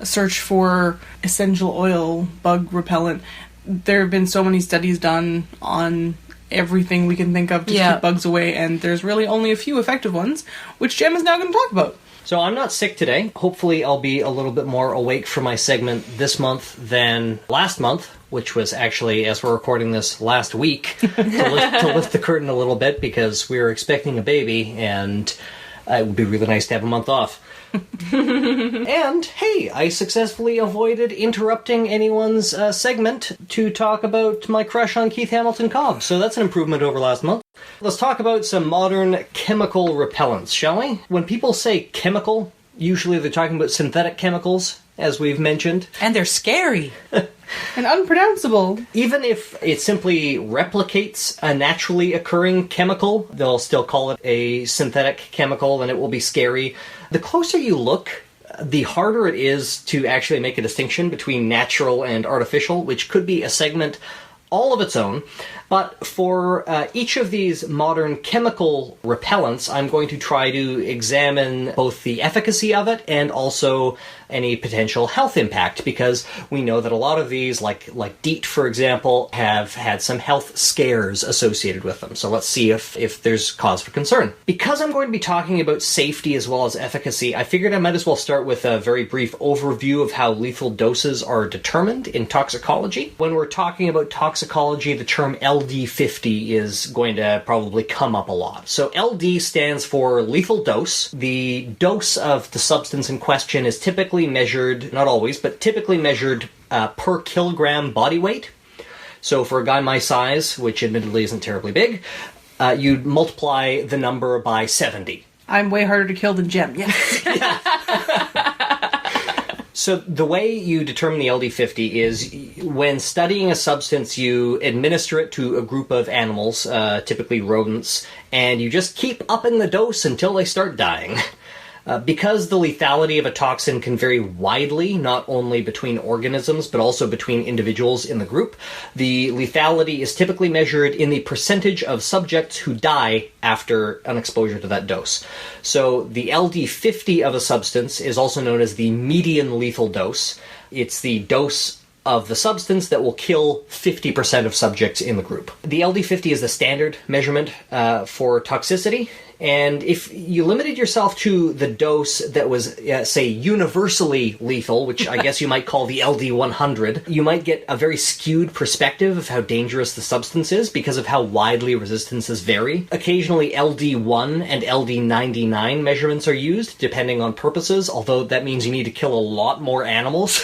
search for essential oil bug repellent, there have been so many studies done on everything we can think of to keep bugs away, and there's really only a few effective ones, which Jem is now going to talk about. So I'm not sick today. Hopefully I'll be a little bit more awake for my segment this month than last month, which was actually, as we're recording this, last week, to lift the curtain a little bit, because we were expecting a baby, and it would be really nice to have a month off. And, hey, I successfully avoided interrupting anyone's segment to talk about my crush on Keith Hamilton Cobb, so that's an improvement over last month. Let's talk about some modern chemical repellents, shall we? When people say chemical, usually they're talking about synthetic chemicals, as we've mentioned. And they're scary. And unpronounceable. Even if it simply replicates a naturally occurring chemical, they'll still call it a synthetic chemical, and it will be scary. The closer you look, the harder it is to actually make a distinction between natural and artificial, which could be a segment all of its own. But for each of these modern chemical repellents, I'm going to try to examine both the efficacy of it and also any potential health impact, because we know that a lot of these, like DEET, for example, have had some health scares associated with them. So let's see if there's cause for concern. Because I'm going to be talking about safety as well as efficacy, I figured I might as well start with a very brief overview of how lethal doses are determined in toxicology. When we're talking about toxicology, the term LD50 is going to probably come up a lot. So LD stands for lethal dose. The dose of the substance in question is typically measured, not always, but typically measured per kilogram body weight. So for a guy my size, which admittedly isn't terribly big, you'd multiply the number by 70. I'm way harder to kill than Jem, yes. So the way you determine the LD50 is when studying a substance, you administer it to a group of animals, typically rodents, and you just keep upping the dose until they start dying. Because the lethality of a toxin can vary widely, not only between organisms, but also between individuals in the group, the lethality is typically measured in the percentage of subjects who die after an exposure to that dose. So the LD50 of a substance is also known as the median lethal dose. It's the dose of the substance that will kill 50% of subjects in the group. The LD50 is the standard measurement for toxicity. And if you limited yourself to the dose that was, say, universally lethal, which I guess you might call the LD100, you might get a very skewed perspective of how dangerous the substance is because of how widely resistances vary. Occasionally, LD1 and LD99 measurements are used, depending on purposes, although that means you need to kill a lot more animals.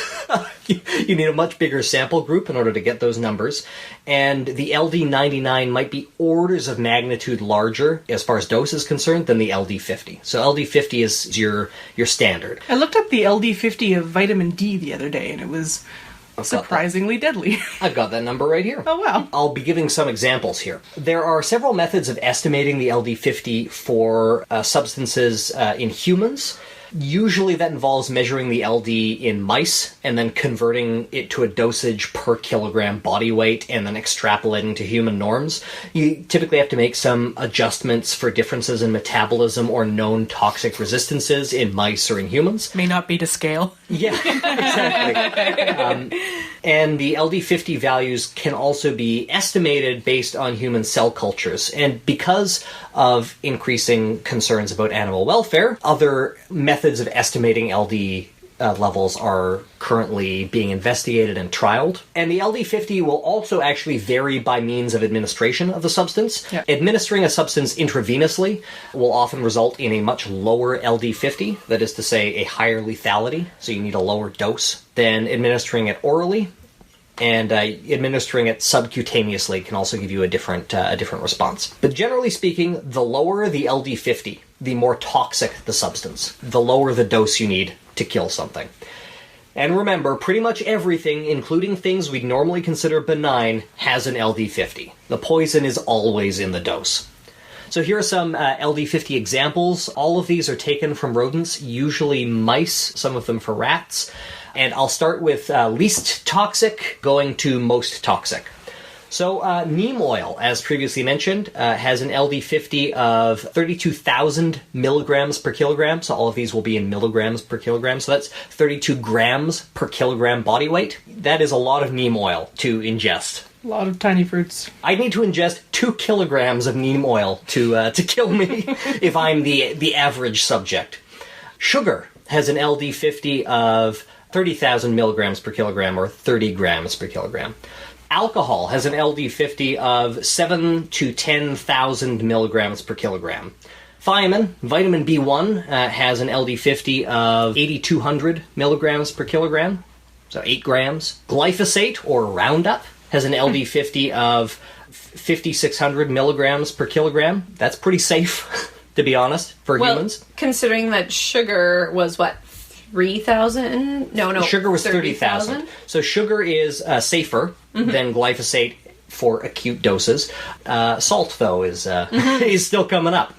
You need a much bigger sample group in order to get those numbers. And the LD99 might be orders of magnitude larger as far as dose is concerned than the LD50. So LD50 is your standard. I looked up the LD50 of vitamin D the other day, and it was surprisingly deadly. I've got that number right here. Oh, wow. I'll be giving some examples here. There are several methods of estimating the LD50 for substances in humans. Usually that involves measuring the LD in mice and then converting it to a dosage per kilogram body weight and then extrapolating to human norms. You typically have to make some adjustments for differences in metabolism or known toxic resistances in mice or in humans. May not be to scale. Yeah, exactly. And the LD50 values can also be estimated based on human cell cultures. And because of increasing concerns about animal welfare, other methods of estimating LD levels are currently being investigated and trialed. And the LD50 will also actually vary by means of administration of the substance. Yeah. Administering a substance intravenously will often result in a much lower LD50, that is to say, a higher lethality, so you need a lower dose, than administering it orally. And administering it subcutaneously can also give you a different response. But generally speaking, the lower the LD50, the more toxic the substance, the lower the dose you need to kill something. And remember, pretty much everything, including things we'd normally consider benign, has an LD50. The poison is always in the dose. So here are some LD50 examples. All of these are taken from rodents, usually mice, some of them for rats. And I'll start with least toxic, going to most toxic. So neem oil, as previously mentioned, has an LD50 of 32,000 milligrams per kilogram. So all of these will be in milligrams per kilogram. So that's 32 grams per kilogram body weight. That is a lot of neem oil to ingest. A lot of tiny fruits. I'd need to ingest 2 kilograms of neem oil to kill me if I'm the average subject. Sugar has an LD50 of 30,000 milligrams per kilogram, or 30 grams per kilogram. Alcohol has an LD50 of 7 to 10,000 milligrams per kilogram. Thiamine, vitamin B1, has an LD50 of 8,200 milligrams per kilogram, so 8 grams. Glyphosate, or Roundup, has an LD50 of 5,600 milligrams per kilogram. That's pretty safe, to be honest, for humans. Considering that sugar was, 3,000? No. Sugar was 30,000. So sugar is safer than glyphosate for acute doses. Salt, though, is still coming up.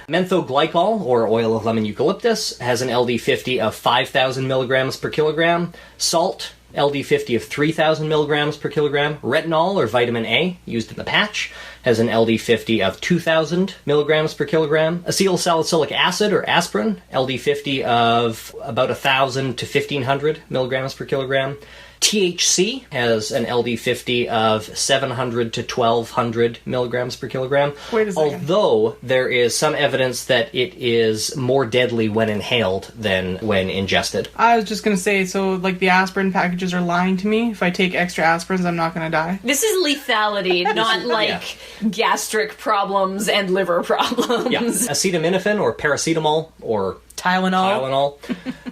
Menthoglycol, or oil of lemon eucalyptus, has an LD50 of 5,000 milligrams per kilogram. Salt, LD50 of 3,000 milligrams per kilogram. Retinol, or vitamin A, used in the patch, has an LD50 of 2,000 milligrams per kilogram. Acetyl salicylic acid, or aspirin, LD50 of about 1,000 to 1,500 milligrams per kilogram. THC has an LD50 of 700 to 1,200 milligrams per kilogram. Wait a second. Although there is some evidence that it is more deadly when inhaled than when ingested. I was just going to say, so like the aspirin packages are lying to me. If I take extra aspirins, I'm not going to die. This is lethality, not gastric problems and liver problems. Yeah. Acetaminophen, or paracetamol, or Tylenol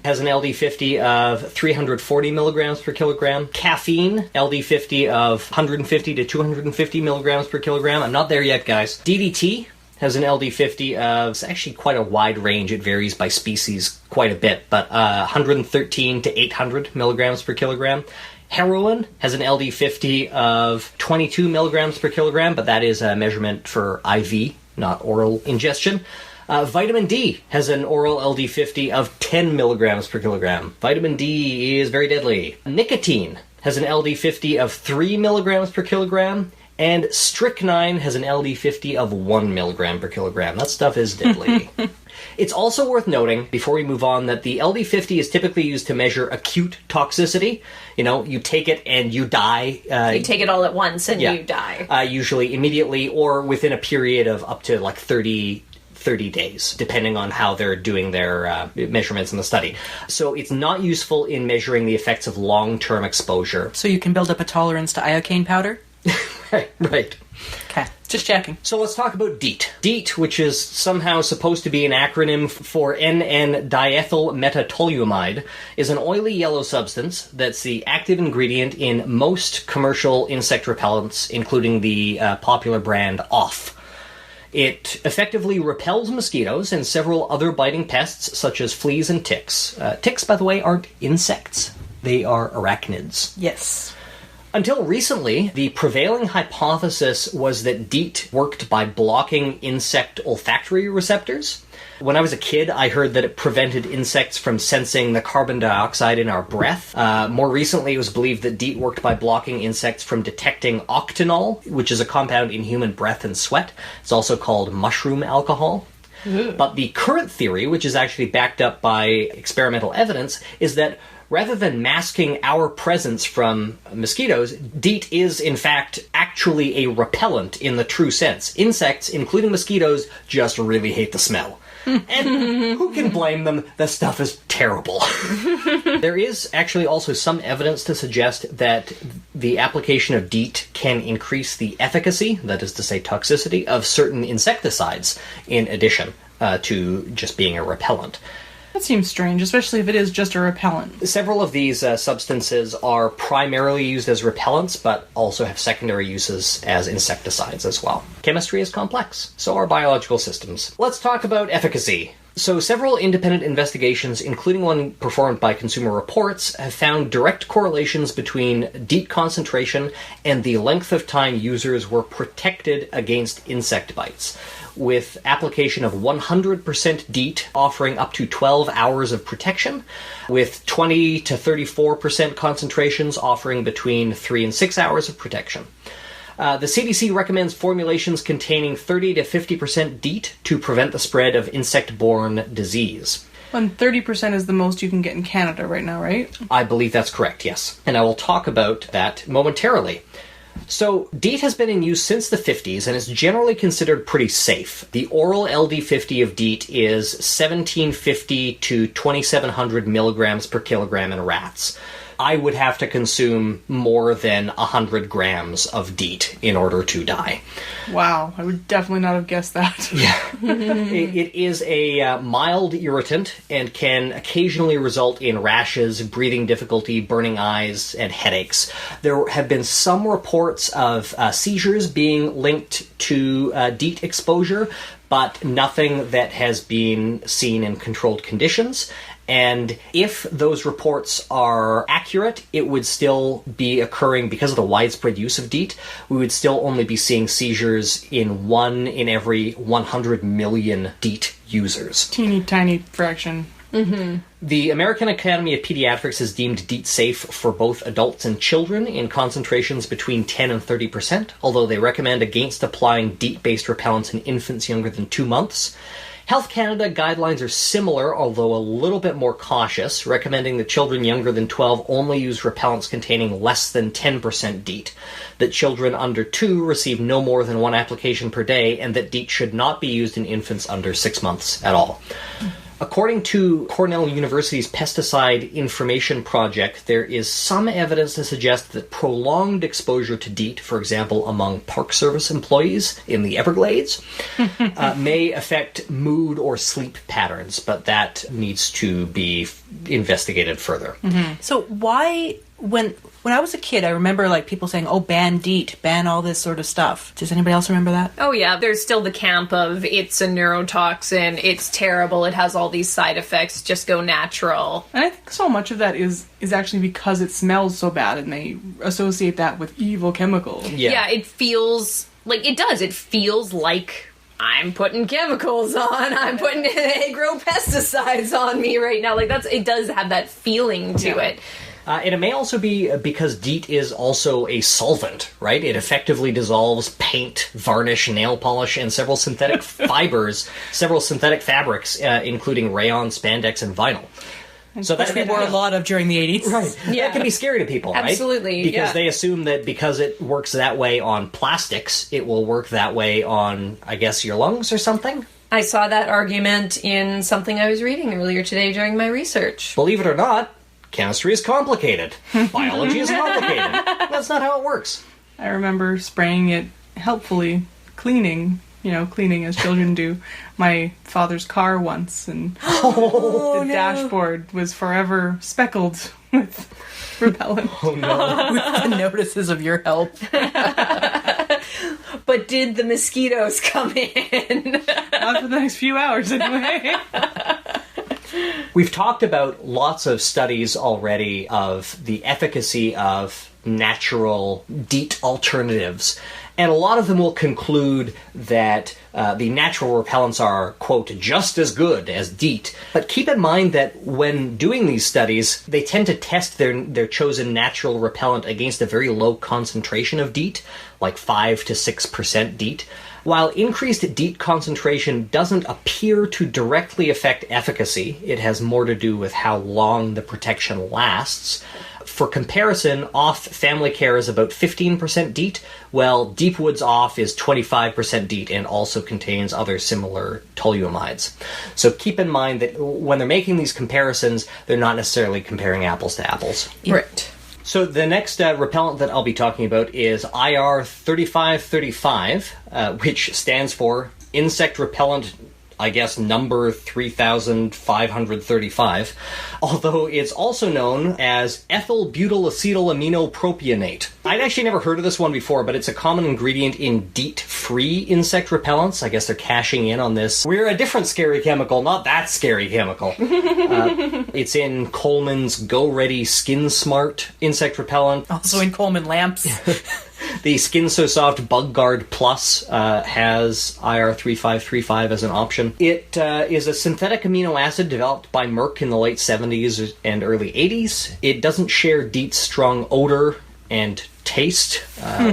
has an LD50 of 340 milligrams per kilogram. Caffeine, LD50 of 150 to 250 milligrams per kilogram. I'm not there yet, guys. DDT has an LD50 of, it's actually quite a wide range. It varies by species quite a bit, but 113 to 800 milligrams per kilogram. Heroin has an LD50 of 22 milligrams per kilogram, but that is a measurement for IV, not oral ingestion. Vitamin D has an oral LD50 of 10 milligrams per kilogram. Vitamin D is very deadly. Nicotine has an LD50 of 3 milligrams per kilogram, and strychnine has an LD50 of 1 milligram per kilogram. That stuff is deadly. It's also worth noting, before we move on, that the LD50 is typically used to measure acute toxicity. You know, you take it and you die. You take it all at once and you die. Usually immediately or within a period of up to like 30 days, depending on how they're doing their measurements in the study. So it's not useful in measuring the effects of long-term exposure. So you can build up a tolerance to iocane powder? Right. Okay, just checking. So let's talk about DEET. DEET, which is somehow supposed to be an acronym for N,N-diethyl metatoluamide, is an oily yellow substance that's the active ingredient in most commercial insect repellents, including the popular brand Off. It effectively repels mosquitoes and several other biting pests, such as fleas and ticks. Ticks, by the way, aren't insects. They are arachnids. Yes. Until recently, the prevailing hypothesis was that DEET worked by blocking insect olfactory receptors. When I was a kid, I heard that it prevented insects from sensing the carbon dioxide in our breath. More recently, it was believed that DEET worked by blocking insects from detecting octanol, which is a compound in human breath and sweat. It's also called mushroom alcohol. But the current theory, which is actually backed up by experimental evidence, is that rather than masking our presence from mosquitoes, DEET is, in fact, actually a repellent in the true sense. Insects, including mosquitoes, just really hate the smell. And who can blame them? The stuff is terrible. There is actually also some evidence to suggest that the application of DEET can increase the efficacy, that is to say toxicity, of certain insecticides in addition to just being a repellent. That seems strange, especially if it is just a repellent. Several of these substances are primarily used as repellents, but also have secondary uses as insecticides as well. Chemistry is complex, so are biological systems. Let's talk about efficacy. So several independent investigations, including one performed by Consumer Reports, have found direct correlations between DEET concentration and the length of time users were protected against insect bites, with application of 100% DEET offering up to 12 hours of protection, with 20 to 34% concentrations offering between 3 and 6 hours of protection. The CDC recommends formulations containing 30 to 50% DEET to prevent the spread of insect-borne disease. And 30% is the most you can get in Canada right now, right? I believe that's correct, yes. And I will talk about that momentarily. So, DEET has been in use since the 50s and is generally considered pretty safe. The oral LD50 of DEET is 1750 to 2700 milligrams per kilogram in rats. I would have to consume more than 100 grams of DEET in order to die. Wow, I would definitely not have guessed that. Yeah. It is a mild irritant and can occasionally result in rashes, breathing difficulty, burning eyes, and headaches. There have been some reports of seizures being linked to DEET exposure, but nothing that has been seen in controlled conditions. And if those reports are accurate, it would still be occurring because of the widespread use of DEET. We would still only be seeing seizures in 1 in every 100 million DEET users. Teeny tiny fraction. Mm-hmm. The American Academy of Pediatrics has deemed DEET safe for both adults and children in concentrations between 10 and 30%, although they recommend against applying DEET-based repellents in infants younger than 2 months. Health Canada guidelines are similar, although a little bit more cautious, recommending that children younger than 12 only use repellents containing less than 10% DEET, that children under 2 receive no more than 1 application per day, and that DEET should not be used in infants under 6 months at all. According to Cornell University's Pesticide Information Project, there is some evidence to suggest that prolonged exposure to DEET, for example among Park Service employees in the Everglades, may affect mood or sleep patterns, but that needs to be investigated further. Mm-hmm. So why, when When I was a kid, I remember like people saying, "Oh, ban DEET, ban all this sort of stuff." Does anybody else remember that? Oh yeah, there's still the camp of it's a neurotoxin, it's terrible, it has all these side effects, just go natural. And I think so much of that is actually because it smells so bad, and they associate that with evil chemicals. Yeah, it feels like it does. It feels like I'm putting chemicals on. I'm putting agro-pesticides on me right now. Like it does have that feeling to it. And it may also be because DEET is also a solvent, right? It effectively dissolves paint, varnish, nail polish, and several synthetic fibers, several synthetic fabrics, including rayon, spandex, and vinyl. So Which we wore a lot of during the 80s. Right. Yeah. That can be scary to people, right? Absolutely, Because yeah. they assume that because it works that way on plastics, it will work that way on, I guess, your lungs or something? I saw that argument in something I was reading earlier today during my research. Believe it or not, chemistry is complicated. Biology is complicated. That's not how it works. I remember spraying it helpfully, cleaning as children do, my father's car once, and the dashboard was forever speckled with repellent. With the notices of your help. But did the mosquitoes come in? Not for the next few hours, anyway. We've talked about lots of studies already of the efficacy of natural DEET alternatives. And a lot of them will conclude that the natural repellents are, quote, just as good as DEET. But keep in mind that when doing these studies, they tend to test their chosen natural repellent against a very low concentration of DEET, like 5 to 6% DEET. While increased DEET concentration doesn't appear to directly affect efficacy, it has more to do with how long the protection lasts. For comparison, Off Family Care is about 15% DEET, while Deepwood's Off is 25% DEET and also contains other similar toluamides. So keep in mind that when they're making these comparisons, they're not necessarily comparing apples to apples. Right. So the next repellent that I'll be talking about is IR 3535, which stands for Insect Repellent, I guess, number 3535, although it's also known as ethyl butyl acetylaminopropionate. I'd actually never heard of this one before, but it's a common ingredient in DEET-free insect repellents. I guess they're cashing in on this. We're a different scary chemical, not that scary chemical. It's in Coleman's Go Ready Skin Smart insect repellent. Also in Coleman lamps. The Skin So Soft Bug Guard Plus has IR 3535 as an option. It is a synthetic amino acid developed by Merck in the late 70s and early 80s. It doesn't share DEET's strong odor and taste,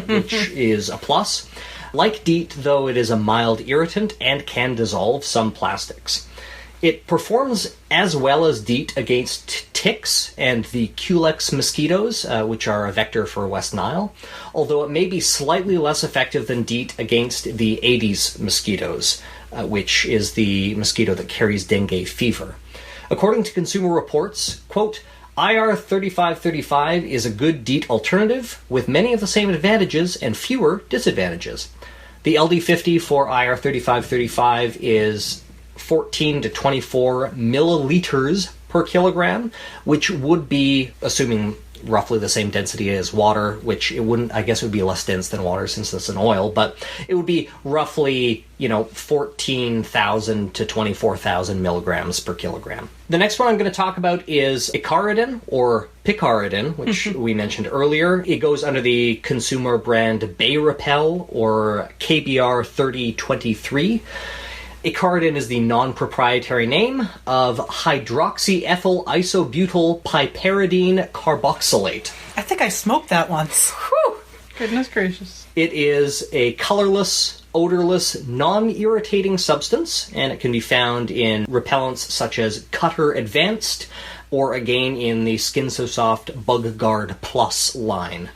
which is a plus. Like DEET, though, it is a mild irritant and can dissolve some plastics. It performs as well as DEET against ticks and the Culex mosquitoes, which are a vector for West Nile, although it may be slightly less effective than DEET against the Aedes mosquitoes, which is the mosquito that carries dengue fever. According to Consumer Reports, quote, IR 3535 is a good DEET alternative with many of the same advantages and fewer disadvantages. The LD50 for IR 3535 is 14 to 24 milliliters per kilogram, which would be, assuming roughly the same density as water, which it wouldn't, I guess it would be less dense than water since it's an oil, but it would be roughly, 14,000 to 24,000 milligrams per kilogram. The next one I'm going to talk about is Icaridin, or Picaridin, which we mentioned earlier. It goes under the consumer brand Bayrepel, or KBR 3023. Icaridin is the non-proprietary name of hydroxyethyl isobutyl piperidine carboxylate. I think I smoked that once. Whew. Goodness gracious. It is a colorless, odorless, non-irritating substance, and it can be found in repellents such as Cutter Advanced, or again in the Skin So Soft Bug Guard Plus line.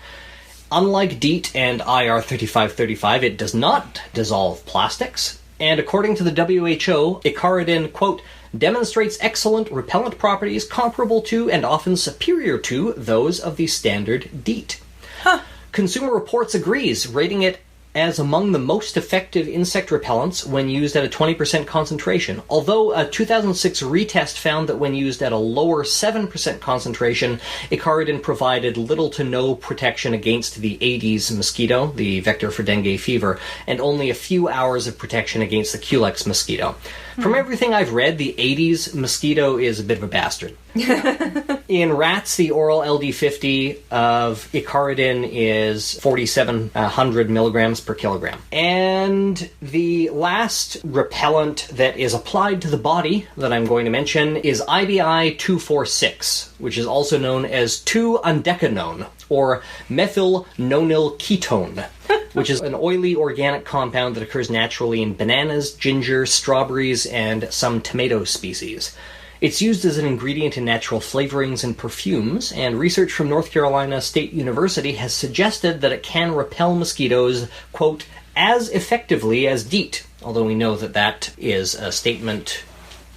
Unlike DEET and IR 3535, it does not dissolve plastics. And according to the WHO, Icaridin, quote, demonstrates excellent repellent properties comparable to and often superior to those of the standard DEET. Consumer Reports agrees, rating it as among the most effective insect repellents when used at a 20% concentration, although a 2006 retest found that when used at a lower 7% concentration, icaridin provided little to no protection against the Aedes mosquito, the vector for dengue fever, and only a few hours of protection against the Culex mosquito. From everything I've read, the Aedes mosquito is a bit of a bastard. In rats, the oral LD50 of icaridin is 4,700 milligrams per kilogram. And the last repellent that is applied to the body that I'm going to mention is IBI 246, which is also known as 2-undecanone, or methyl-nonyl ketone, which is an oily organic compound that occurs naturally in bananas, ginger, strawberries, and some tomato species. It's used as an ingredient in natural flavorings and perfumes, and research from North Carolina State University has suggested that it can repel mosquitoes, quote, as effectively as DEET, although we know that that is a statement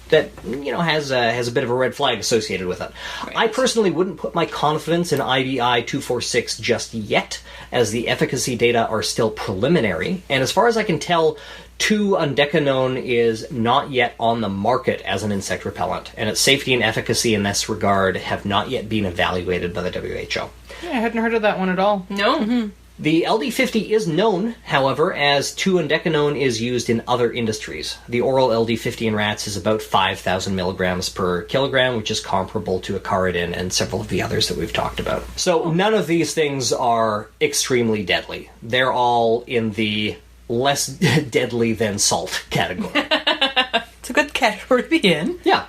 that, has a bit of a red flag associated with it. Right. I personally wouldn't put my confidence in IBI 246 just yet, as the efficacy data are still preliminary, and as far as I can tell, 2-undecanone is not yet on the market as an insect repellent, and its safety and efficacy in this regard have not yet been evaluated by the WHO. Yeah, I hadn't heard of that one at all. No. Mm-hmm. The LD50 is known, however, as 2-undecanone is used in other industries. The oral LD50 in rats is about 5,000 milligrams per kilogram, which is comparable to icaridin and several of the others that we've talked about. So none of these things are extremely deadly. They're all in the less deadly than salt category. It's a good category to be in. Yeah.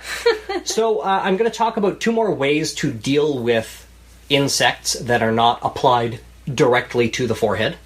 So I'm going to talk about 2 more ways to deal with insects that are not applied directly to the forehead.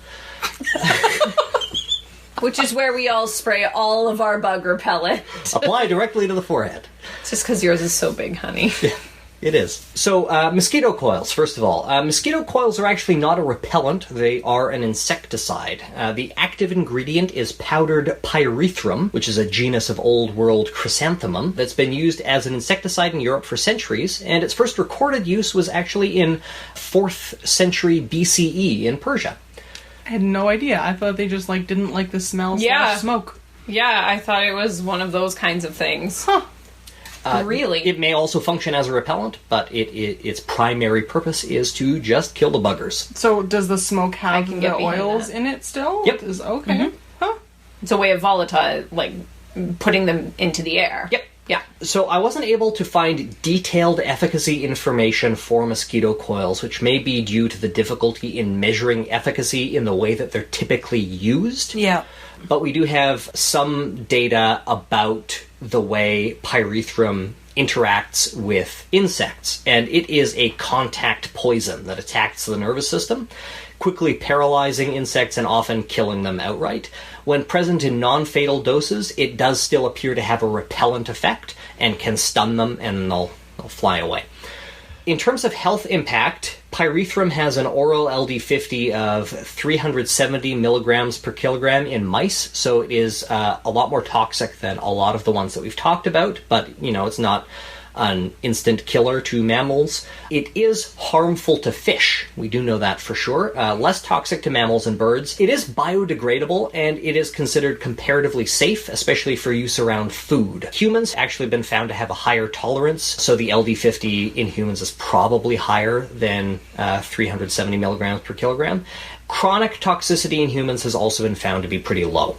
Which is where we all spray all of our bug repellent. Apply directly to the forehead. It's just because yours is so big, honey. Yeah, it is. So, mosquito coils, first of all. Mosquito coils are actually not a repellent. They are an insecticide. The active ingredient is powdered pyrethrum, which is a genus of Old World chrysanthemum that's been used as an insecticide in Europe for centuries, and its first recorded use was actually in 4th century BCE in Persia. I had no idea. I thought they just didn't like the smell / smoke. Yeah, I thought it was one of those kinds of things. Huh. Really? It may also function as a repellent, but its primary purpose is to just kill the buggers. So does the smoke have can the get behind oils that. in it still? Yep. Okay. Mm-hmm. Huh. It's a way of volatile, putting them into the air. Yep. Yeah. So I wasn't able to find detailed efficacy information for mosquito coils, which may be due to the difficulty in measuring efficacy in the way that they're typically used. Yeah. But we do have some data about the way pyrethrum interacts with insects, and it is a contact poison that attacks the nervous system, quickly paralyzing insects and often killing them outright. When present in non-fatal doses, it does still appear to have a repellent effect and can stun them, and they'll fly away. In terms of health impact, pyrethrum has an oral LD50 of 370 milligrams per kilogram in mice, so it is a lot more toxic than a lot of the ones that we've talked about, but, it's not an instant killer to mammals. It is harmful to fish. We do know that for sure. Less toxic to mammals and birds. It is biodegradable, and it is considered comparatively safe, especially for use around food. Humans actually been found to have a higher tolerance, so the LD50 in humans is probably higher than 370 milligrams per kilogram. Chronic toxicity in humans has also been found to be pretty low.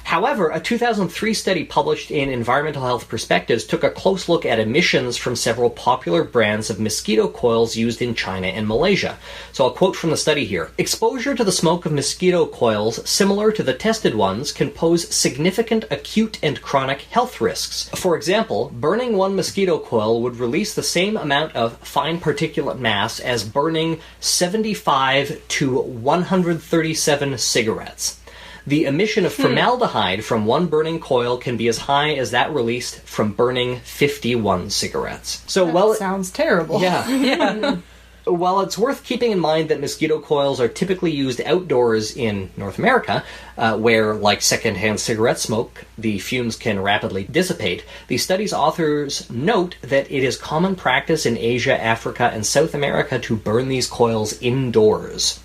However, a 2003 study published in Environmental Health Perspectives took a close look at emissions from several popular brands of mosquito coils used in China and Malaysia. So I'll quote from the study here. Exposure to the smoke of mosquito coils, similar to the tested ones, can pose significant acute and chronic health risks. For example, burning one mosquito coil would release the same amount of fine particulate mass as burning 75 to 137 cigarettes. The emission of formaldehyde from one burning coil can be as high as that released from burning 51 cigarettes. So, That sounds terrible. Yeah. Yeah. While it's worth keeping in mind that mosquito coils are typically used outdoors in North America, where, like secondhand cigarette smoke, the fumes can rapidly dissipate, the study's authors note that it is common practice in Asia, Africa, and South America to burn these coils indoors.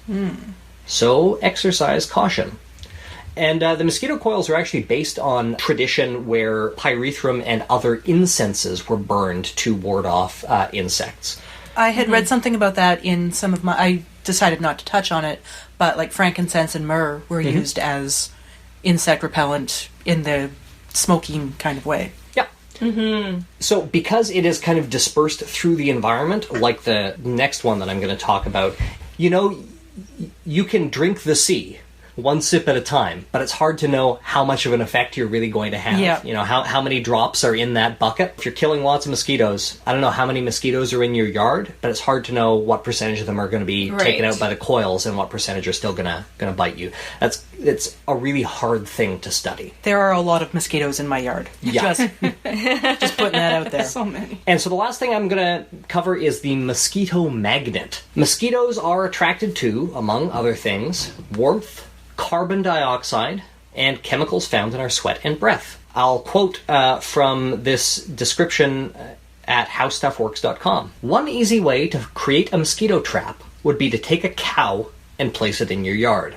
So, exercise caution. And the mosquito coils are actually based on tradition where pyrethrum and other incenses were burned to ward off insects. I had read something about that in some of my... I decided not to touch on it, but like frankincense and myrrh were used as insect repellent in the smoking kind of way. Yeah. So because it is kind of dispersed through the environment, like the next one that I'm going to talk about, you can drink the sea one sip at a time, but it's hard to know how much of an effect you're really going to have. Yeah. How many drops are in that bucket. If you're killing lots of mosquitoes, I don't know how many mosquitoes are in your yard, but it's hard to know what percentage of them are going to be taken out by the coils and what percentage are still going to bite you. It's a really hard thing to study. There are a lot of mosquitoes in my yard. Yeah. Just putting that out there. So many. And so the last thing I'm going to cover is the mosquito magnet. Mosquitoes are attracted to, among other things, warmth, carbon dioxide, and chemicals found in our sweat and breath. I'll quote from this description at howstuffworks.com. One easy way to create a mosquito trap would be to take a cow and place it in your yard.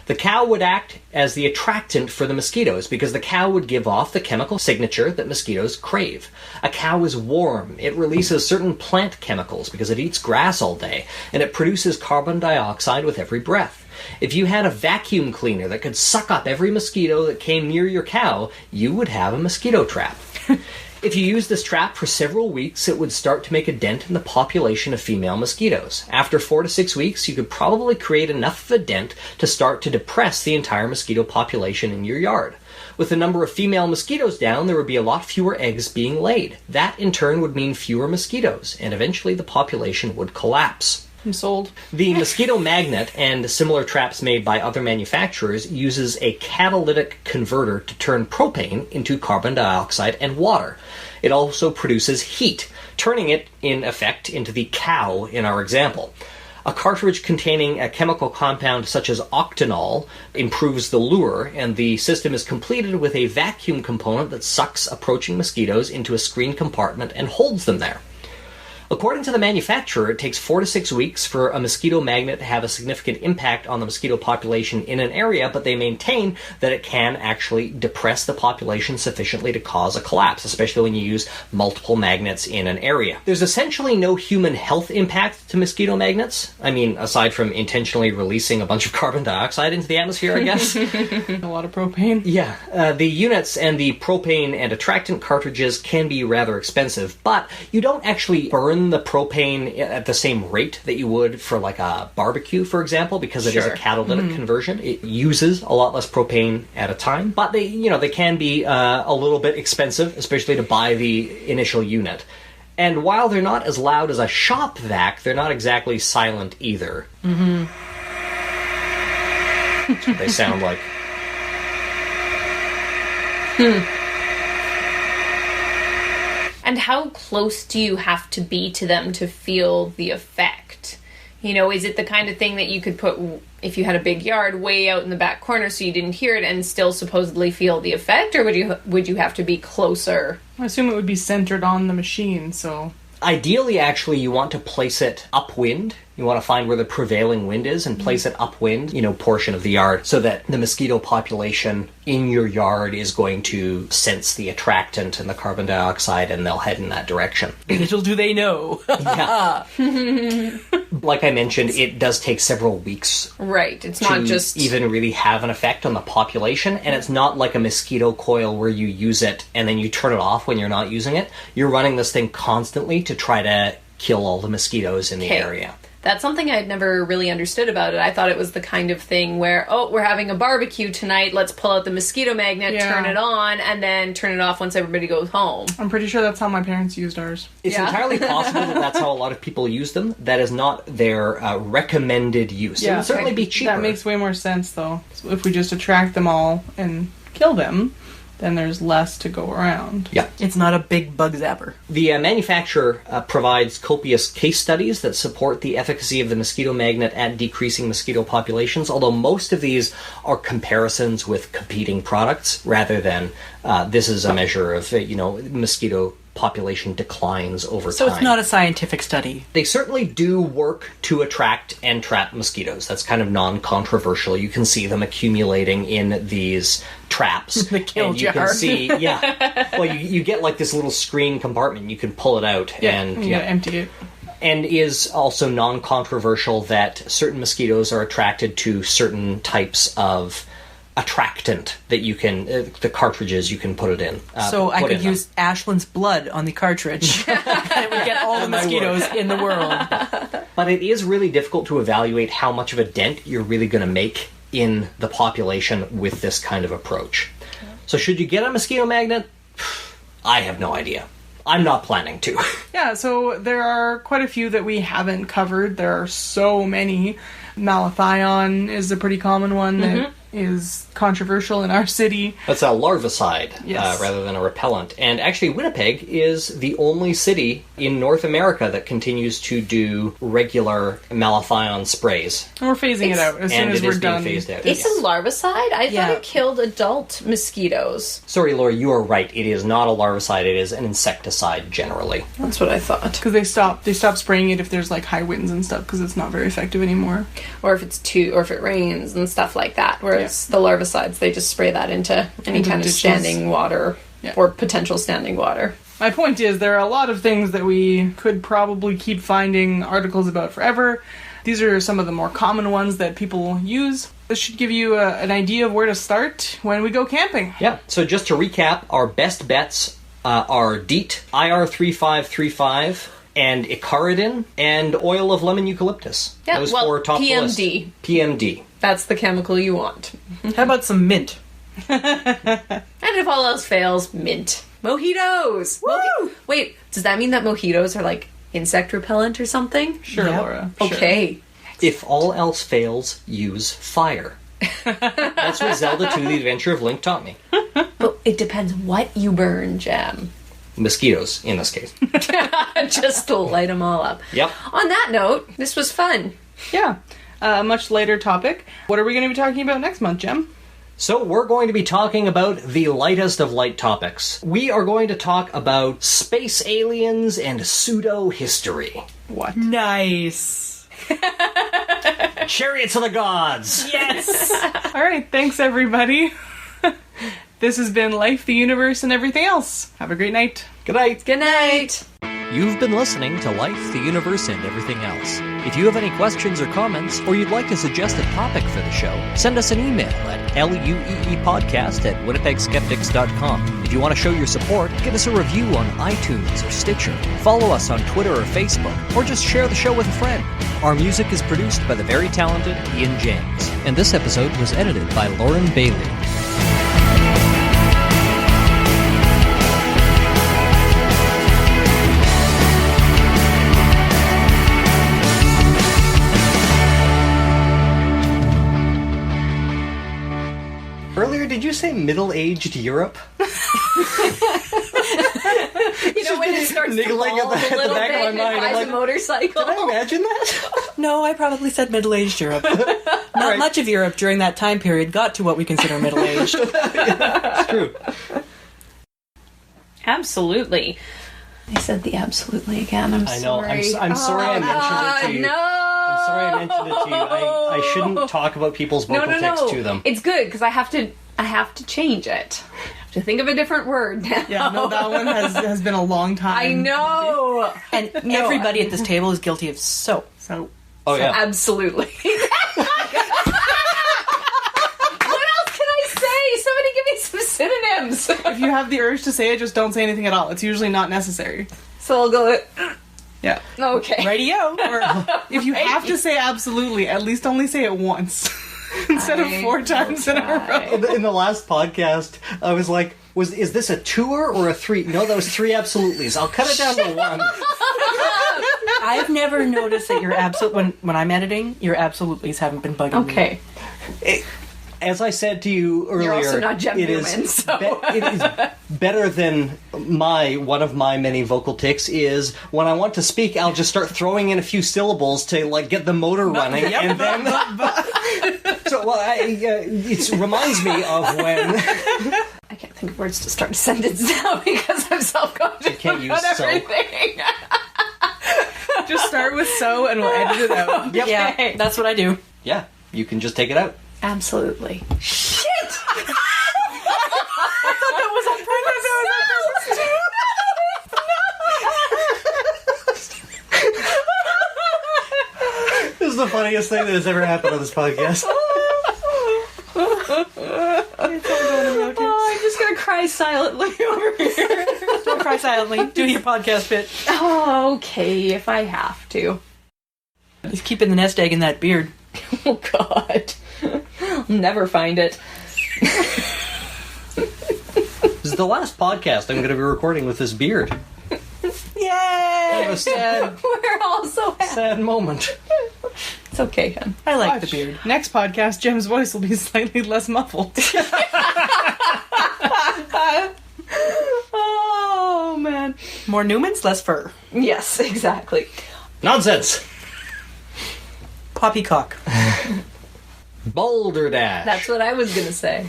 The cow would act as the attractant for the mosquitoes because the cow would give off the chemical signature that mosquitoes crave. A cow is warm. It releases certain plant chemicals because it eats grass all day, and it produces carbon dioxide with every breath. If you had a vacuum cleaner that could suck up every mosquito that came near your cow, you would have a mosquito trap. If you use this trap for several weeks, it would start to make a dent in the population of female mosquitoes. After 4 to 6 weeks, you could probably create enough of a dent to start to depress the entire mosquito population in your yard. With the number of female mosquitoes down, there would be a lot fewer eggs being laid. That, in turn, would mean fewer mosquitoes, and eventually the population would collapse. I'm sold. The mosquito magnet and similar traps made by other manufacturers uses a catalytic converter to turn propane into carbon dioxide and water. It also produces heat, turning it, in effect, into the cow in our example. A cartridge containing a chemical compound such as octanol improves the lure, and the system is completed with a vacuum component that sucks approaching mosquitoes into a screen compartment and holds them there. According to the manufacturer, it takes 4 to 6 weeks for a mosquito magnet to have a significant impact on the mosquito population in an area, but they maintain that it can actually depress the population sufficiently to cause a collapse, especially when you use multiple magnets in an area. There's essentially no human health impact to mosquito magnets. I mean, aside from intentionally releasing a bunch of carbon dioxide into the atmosphere, I guess. A lot of propane. Yeah. The units and the propane and attractant cartridges can be rather expensive, but you don't actually burn the propane at the same rate that you would for like a barbecue, for example, because it is a catalytic conversion. It uses a lot less propane at a time, but they can be a little bit expensive, especially to buy the initial unit. And while they're not as loud as a shop vac, they're not exactly silent either. Mm-hmm. That's what they sound like. And how close do you have to be to them to feel the effect? Is it the kind of thing that you could put, if you had a big yard, way out in the back corner so you didn't hear it and still supposedly feel the effect? Or would you have to be closer? I assume it would be centered on the machine, so... Ideally, actually, you want to place it upwind. You want to find where the prevailing wind is and place it upwind, portion of the yard, so that the mosquito population in your yard is going to sense the attractant and the carbon dioxide, and they'll head in that direction. Little do they know. Yeah. Like I mentioned, it does take several weeks. Right. It's not just... even really have an effect on the population, and it's not like a mosquito coil where you use it and then you turn it off when you're not using it. You're running this thing constantly to try to kill all the mosquitoes in the area. That's something I'd never really understood about it. I thought it was the kind of thing where, we're having a barbecue tonight, let's pull out the mosquito magnet, turn it on, and then turn it off once everybody goes home. I'm pretty sure that's how my parents used ours. It's entirely possible that that's how a lot of people use them. That is not their recommended use. It would certainly be cheaper. That makes way more sense, though. So if we just attract them all and kill them, then there's less to go around. Yeah. It's not a big bug zapper. The manufacturer provides copious case studies that support the efficacy of the mosquito magnet at decreasing mosquito populations, although most of these are comparisons with competing products rather than this is a measure of, mosquito population declines over So time. it's not a scientific study. They certainly do work to attract and trap mosquitoes. That's kind of non-controversial. You can see them accumulating in these traps. The kill and you jar. can see, yeah. Well, you get like this little screen compartment. You can pull it out and you gotta empty it. And is also non-controversial that certain mosquitoes are attracted to certain types of attractant that you can, the cartridges you can put it in. So I put could in them. use Ashlyn's blood on the cartridge. And it would get all the mosquitoes in the world. But it is really difficult to evaluate how much of a dent you're really going to make in the population with this kind of approach. So should you get a mosquito magnet? I have no idea. I'm not planning to. Yeah, so there are quite a few that we haven't covered. There are so many. Malathion is a pretty common one that is controversial in our city. That's a larvicide Yes. rather than a repellent. And actually, Winnipeg is the only city in North America that continues to do regular malathion sprays. And we're phasing it out as soon and as it we're is being done. phased out. It's a larvicide? I Yeah. thought it killed adult mosquitoes. Sorry, Laura, you are right. It is not a larvicide. It is an insecticide generally. That's what I thought. Because they stop spraying it if there's like high winds and stuff because it's not very effective anymore. Or if it rains and stuff like that. Whereas the larvicides, they just spray that into any Into kind of ditches. standing water Yeah. or potential standing water. My point is, there are a lot of things that we could probably keep finding articles about forever. These are some of the more common ones that people use. This should give you an idea of where to start when we go camping. Yeah, so just to recap, our best bets are DEET, IR3535, and Icaridin, and oil of lemon eucalyptus. Yeah, Those well, four top the list. PMD. PMD. That's the chemical you want. How about some mint? And if all else fails, mint. Mojitos! Woo! Wait, does that mean that mojitos are like insect repellent or something? Sure, Yep. Laura. Sure. Okay. If all else fails, use fire. That's what Zelda 2 The Adventure of Link taught me. But it depends what you burn, Jem. Mosquitoes, in this case. Just to light them all up. Yep. On that note, this was fun. Yeah. A much later topic. What are we going to be talking about next month, Jem? So we're going to be talking about the lightest of light topics. We are going to talk about space aliens and pseudo-history. What? Nice. Chariots of the Gods! Yes. All right, thanks everybody. This has been Life, the Universe, and everything else. Have a great night. Good night! Good night. You've been listening to Life, the Universe, and Everything Else. If you have any questions or comments, or you'd like to suggest a topic for the show, send us an email at lueepodcast@winnipegskeptics.com. If you want to show your support, give us a review on iTunes or Stitcher, follow us on Twitter or Facebook, or just share the show with a friend. Our music is produced by the very talented Ian James, and this episode was edited by Lauren Bailey. Earlier, did you say middle-aged Europe? You know when it starts to niggling fall at the a little back of bit my and mind, I'm buys like, a motorcycle? Did I imagine that? No, I probably said middle-aged Europe. Not right. much of Europe during that time period got to what we consider middle-aged. It's true. Absolutely. I said the absolutely again. I'm I know. sorry. I'm sorry I mentioned it to you. No. I'm sorry I mentioned it to you. I shouldn't talk about people's vocal text to them. It's good because I have to change it. I have to think of a different word now. Yeah, no, that one has been a long time. I know. And everybody at this table is guilty of so. So, Oh, yeah. Absolutely. What else can I say? Somebody give me some synonyms. if you have the urge to say it, just don't say anything at all. It's usually not necessary. So I'll go. Yeah. Okay. Radio. Or if you have to say absolutely, at least only say it once. Instead of 4 times in a row. In the last podcast, I was like, is this a 2 or a 3? No, that was 3 absolutelys. I'll cut it down to 1. I've never noticed that when I'm editing, your absolutelys haven't been bugging me. Okay. As I said to you earlier, You're also not Jem it Newman, is so. it is better than one of my many vocal tics is when I want to speak, I'll just start throwing in a few syllables to like get the motor running, and then so it reminds me of when I can't think. think of words to start a sentence now because I'm self-conscious You can't use about so. everything. Just start with so and we'll edit it out. Yep. Yeah, that's what I do. Yeah, you can just take it out. Absolutely. Shit! That was on This is the funniest thing that has ever happened on this podcast. Oh, I'm just gonna cry silently over here. Don't cry silently. Do your podcast bit. Oh, okay, if I have to. He's keeping the nest egg in that beard. Oh, God. I'll never find it. This is the last podcast I'm going to be recording with this beard. Yay! A sad, We're all so happy. sad moment. It's okay, hon. I like Watch. the beard. Next podcast, Jem's voice will be slightly less muffled. Oh, man. More Newmans, less fur. Yes, exactly. Nonsense. Poppycock. Boulder Dash. That's what I was gonna say.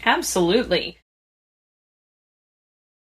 Absolutely.